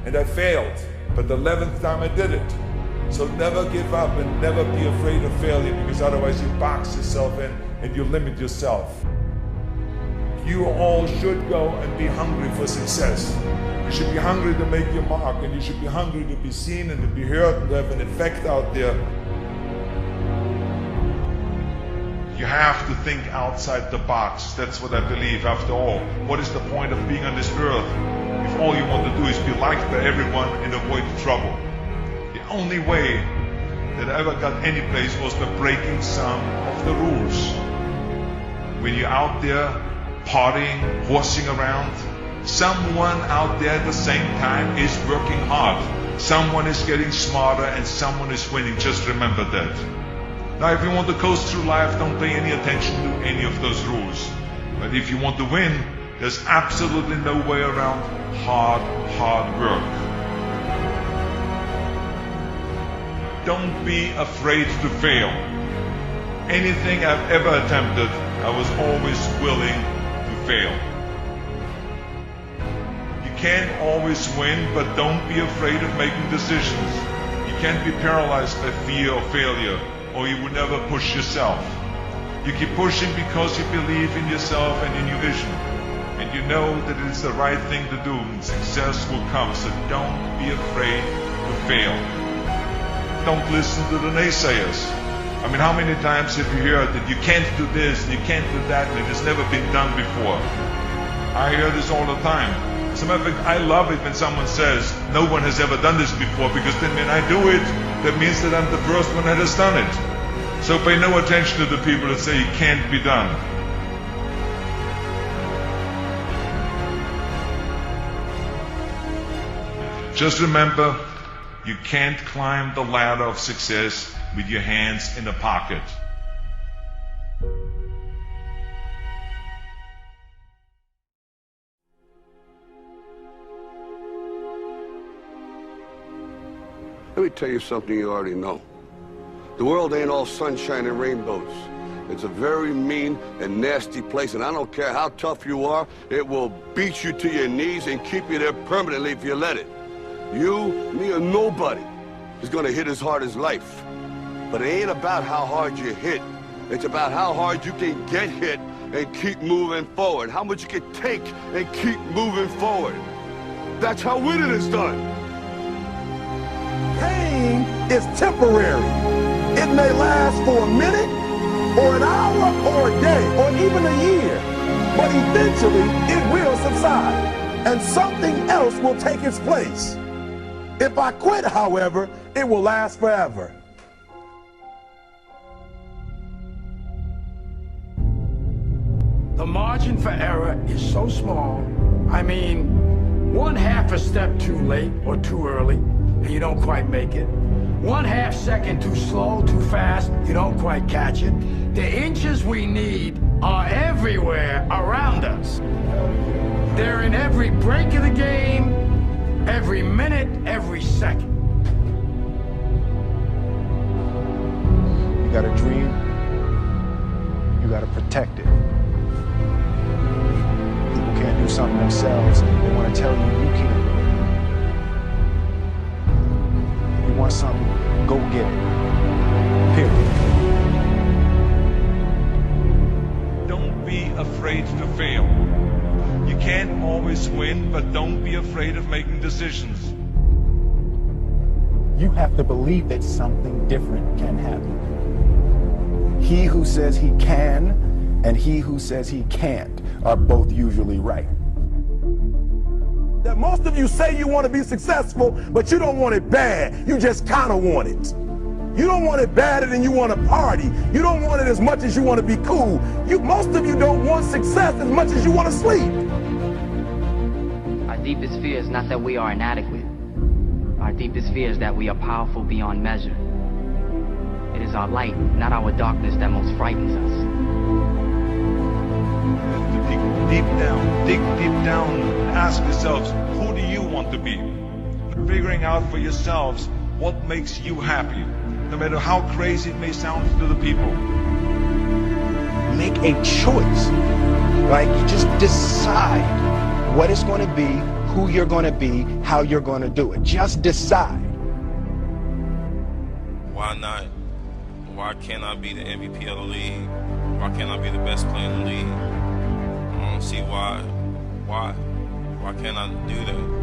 and I failed, but the 11th time I did it. So never give up and never be afraid of failure, because otherwise you box yourself in and you limit yourself. You all should go and be hungry for success. You should be hungry to make your mark, and you should be hungry to be seen and to be heard and to have an effect out there. You have to think outside the box. That's what I believe. After all, what is the point of being on this earth if all you want to do is be liked by everyone and avoid trouble? The only way that I ever got any place was by breaking some of the rules. When you're out there partying, horsing around, someone out there at the same time is working hard. Someone is getting smarter and someone is winning. Just remember that. Now, if you want to coast through life, don't pay any attention to any of those rules. But if you want to win, there's absolutely no way around hard work. Don't be afraid to fail. Anything I've ever attempted, I was always willing to fail. You can't always win, but don't be afraid of making decisions. You can't be paralyzed by fear of failure, or you will never push yourself. You keep pushing because you believe in yourself and in your vision. And you know that it is the right thing to do, and success will come. So don't be afraid to fail. Don't listen to the naysayers. I mean, how many times have you heard that you can't do this, and you can't do that, and it's never been done before? I hear this all the time. As a matter of fact, I love it when someone says, no one has ever done this before, because then when I do it, that means that I'm the first one that has done it. So pay no attention to the people that say it can't be done. Just remember, you can't climb the ladder of success with your hands in a pocket. Let me tell you something you already know. The world ain't all sunshine and rainbows. It's a very mean and nasty place, and I don't care how tough you are, it will beat you to your knees and keep you there permanently if you let it. You, me, or nobody is gonna hit as hard as life. But it ain't about how hard you hit. It's about how hard you can get hit and keep moving forward. How much you can take and keep moving forward. That's how winning is done. Pain is temporary. It may last for a minute, or an hour, or a day, or even a year. But eventually, it will subside, and something else will take its place. If I quit, however, it will last forever. The margin for error is so small. I mean, 1/2 a step too late or too early, and you don't quite make it. 1/2 second too slow, too fast, you don't quite catch it. The inches we need are everywhere around us. They're in every break of the game, every minute, every second. You got a dream, you got to protect it. People can't do something themselves, they want to tell you you can't do it. You want something, go get it. Period. always win, but don't be afraid of making decisions. You have to believe that something different can happen. He who says he can and he who says he can't are both usually right. That most of you say you want to be successful, but you don't want it bad. You just kind of want it. You don't want it badder than you want to party. You don't want it as much as you want to be cool. Most of you don't want success as much as you want to sleep. Our deepest fear is not that we are inadequate. Our deepest fear is that we are powerful beyond measure. It is our light, not our darkness, that most frightens us. Deep down, dig deep down, ask yourselves, who do you want to be? Figuring out for yourselves what makes you happy, no matter how crazy it may sound to the people. Make a choice, right? You just decide what it's going to be, who you're going to be, how you're going to do it. Just decide. Why not? Why can't I be the MVP of the league? Why can't I be the best player in the league? I don't see why. Why can't I do that?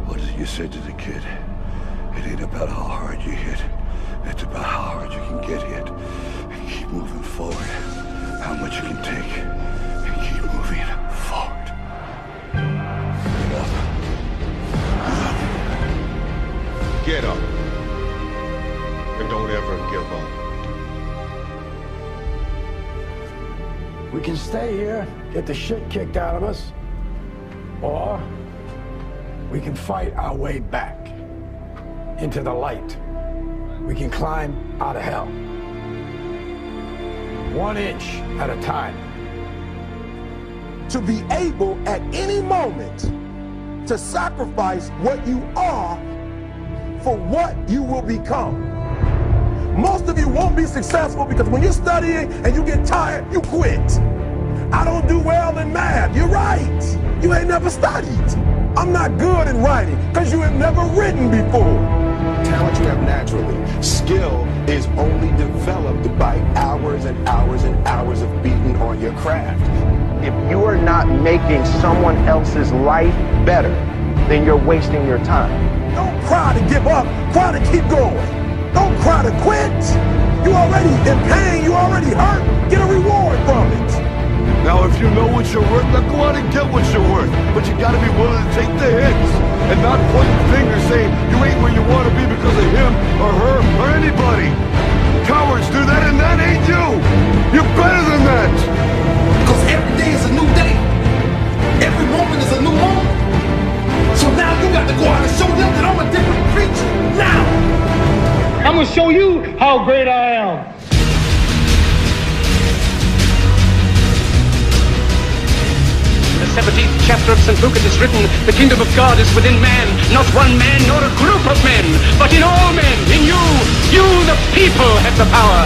What is it you said to the kid? It ain't about how hard you hit. It's about how hard you can get hit. And keep moving forward. How much you can take. And keep moving forward. Get up. Get up. And don't ever give up. We can stay here, get the shit kicked out of us, or we can fight our way back into the light. We can climb out of hell. 1 inch at a time. To be able at any moment to sacrifice what you are for what you will become. Most of you won't be successful because when you're studying and you get tired, you quit. I don't do well in math. You're right. You ain't never studied. I'm not good in writing because you have never written before. Talent you have naturally. Skill is only developed by hours and hours and hours of beating on your craft. If you are not making someone else's life better, then you're wasting your time. Don't cry to give up. Cry to keep going. Don't cry to quit. You already in pain. You already hurt. Get a reward from it. Now if you know what you're worth, now go out and get what you're worth. But you gotta be willing to take the hits and not point the finger saying you ain't where you wanna be because of him or her or anybody. Cowards do that and that ain't you. You're better than that. Because every day is a new day. Every moment is a new moment. So now you got to go out and show them that I'm a different creature. Now! I'm gonna show you how great I am. The 17th chapter of St. Luke it is written, the kingdom of God is within man, not one man nor a group of men, but in all men, in you. You, the people, have the power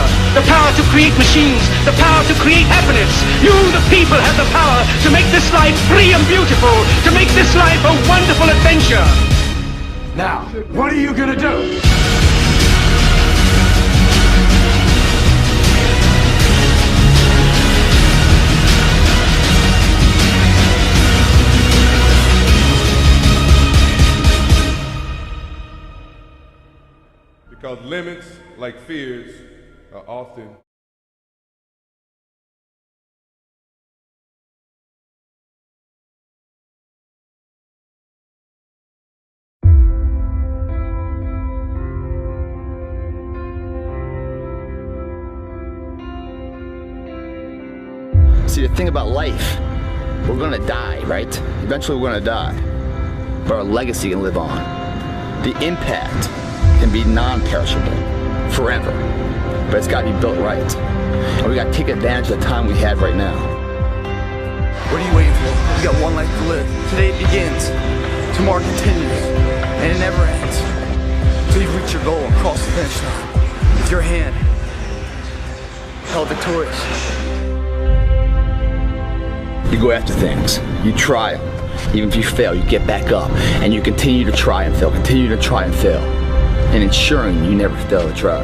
to create machines, the power to create happiness. You, the people, have the power to make this life free and beautiful, to make this life a wonderful adventure. Now, what are you gonna do? Because limits, like fears, are often See, the thing about life, we're gonna die, right? Eventually we're gonna die. But our legacy can live on. The impact can be non-perishable, forever. But it's gotta be built right. And we gotta take advantage of the time we have right now. What are you waiting for? You got one life to live. Today it begins. Tomorrow continues. And it never ends. Until you reach your goal and cross the finish line. With your hand held victorious. You go after things. You try them. Even if you fail, you get back up. And you continue to try and fail, continue to try and fail. And ensuring you never fail to try.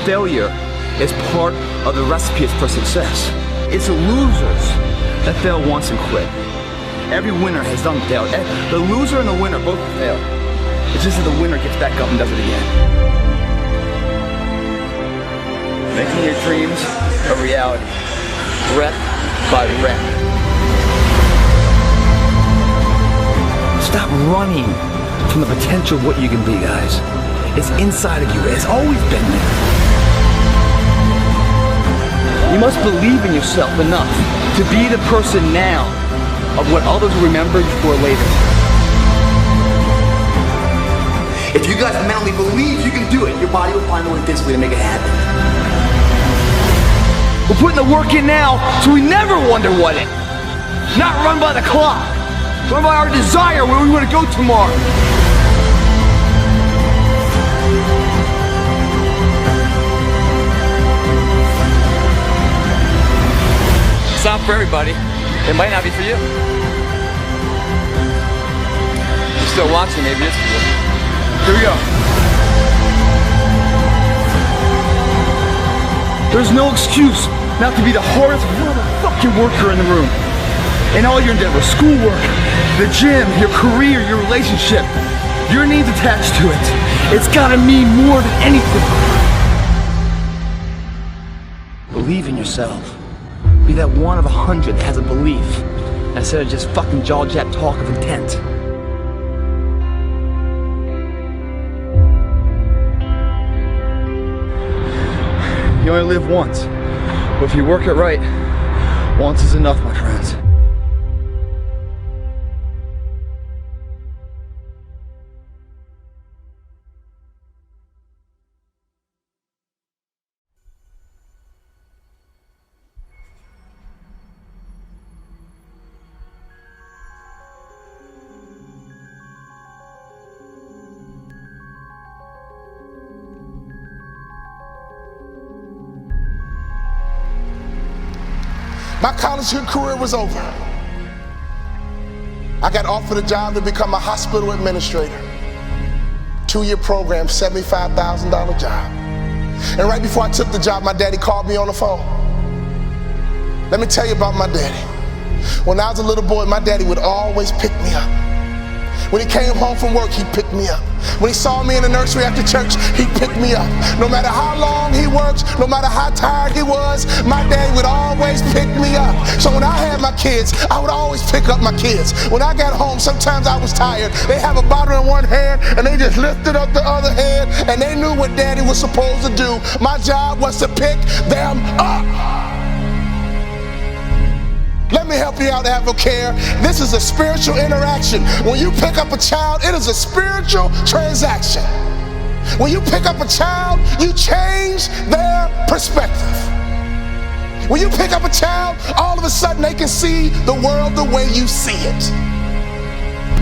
Failure is part of the recipe for success. It's the losers that fail once and quit. Every winner has done failed. The loser and the winner both fail. It's just that the winner gets back up and does it again. Making your dreams a reality, rep by rep. Stop running from the potential of what you can be, guys. It's inside of you. It's always been there. You must believe in yourself enough to be the person now of what others will remember you for later. If you guys mentally believe you can do it, your body will find a way physically to make it happen. We're putting the work in now, so we never wonder what it. Not run by the clock. Run by our desire where we want to go tomorrow. It's not for everybody. It might not be for you. You're still watching, maybe it's for you. Here we go. There's no excuse not to be the hardest motherfucking worker in the room. In all your endeavors, schoolwork, the gym, your career, your relationship, your needs attached to it. It's gotta mean more than anything. Believe in yourself. Be that one of 100 that has a belief, instead of just fucking jaw-jab talk of intent. You only live once, but if you work it right, once is enough, my friends. My college career was over. I got offered a job to become a hospital administrator. 2-year program, $75,000 job. And right before I took the job, my daddy called me on the phone. Let me tell you about my daddy. When I was a little boy, my daddy would always pick me up. When he came home from work, he picked me up. When he saw me in the nursery after church, he picked me up. No matter how long he worked, no matter how tired he was, my daddy would always pick me up. So when I had my kids, I would always pick up my kids. When I got home, sometimes I was tired. They have a bottle in one hand, and they just lifted up the other hand, and they knew what daddy was supposed to do. My job was to pick them up. Let me help you out, AdvoCare. This is a spiritual interaction. When you pick up a child, it is a spiritual transaction. When you pick up a child, you change their perspective. When you pick up a child, all of a sudden they can see the world the way you see it.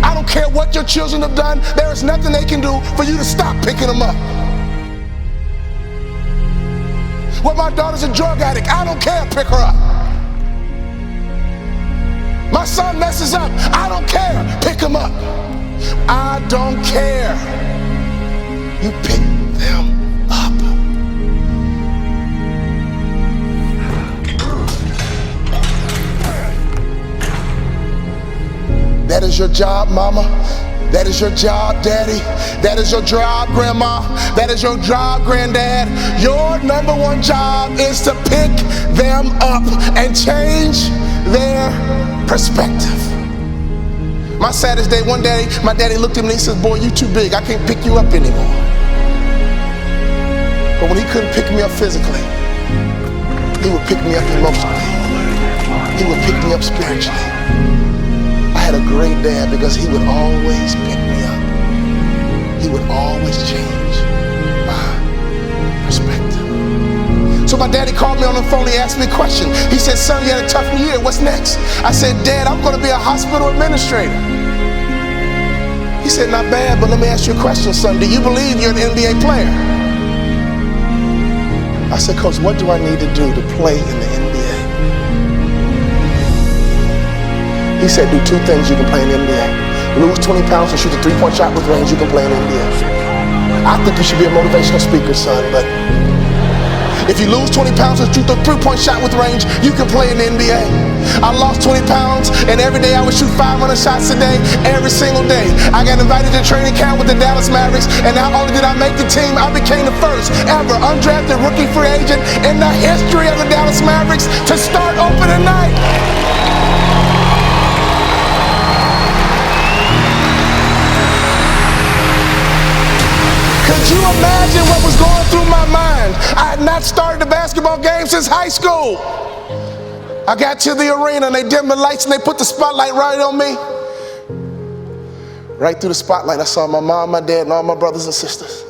I don't care what your children have done, there is nothing they can do for you to stop picking them up. Well, my daughter's a drug addict, I don't care, pick her up. My son messes up, I don't care, pick him up. I don't care. You pick them up. That is your job, mama. That is your job, daddy. That is your job, grandma. That is your job, granddad. Your number one job is to pick them up and change their perspective. My saddest day, one day, my daddy looked at me and he said, boy, you too big. I can't pick you up anymore. But when he couldn't pick me up physically, he would pick me up emotionally. He would pick me up spiritually. I had a great dad because he would always pick me up. He would always change my perspective. So my daddy called me on the phone, he asked me a question. He said, son, you had a tough year, what's next? I said, Dad, I'm gonna be a hospital administrator. He said, not bad, but let me ask you a question, son. Do you believe you're an NBA player? I said, Coach, what do I need to do to play in the NBA? He said, do two things, you can play in the NBA. Lose 20 pounds and shoot a three-point shot with range, you can play in the NBA. I think you should be a motivational speaker, son, but if you lose 20 pounds and shoot a three-point shot with range, you can play in the NBA. I lost 20 pounds, and every day I would shoot 500 shots a day, every single day. I got invited to training camp with the Dallas Mavericks, and not only did I make the team, I became the first ever undrafted rookie free agent in the history of the Dallas Mavericks to start opening night. Could you imagine what was going through my mind? I had not started a basketball game since high school. I got to the arena and they dimmed the lights and they put the spotlight right on me. Right through the spotlight, I saw my mom, my dad, and all my brothers and sisters.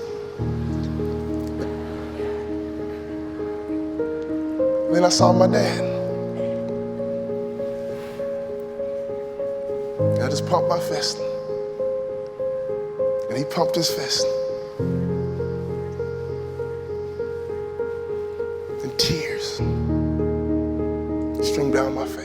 Then I saw my dad. And I just pumped my fist. And he pumped his fist. And tears streamed down my face.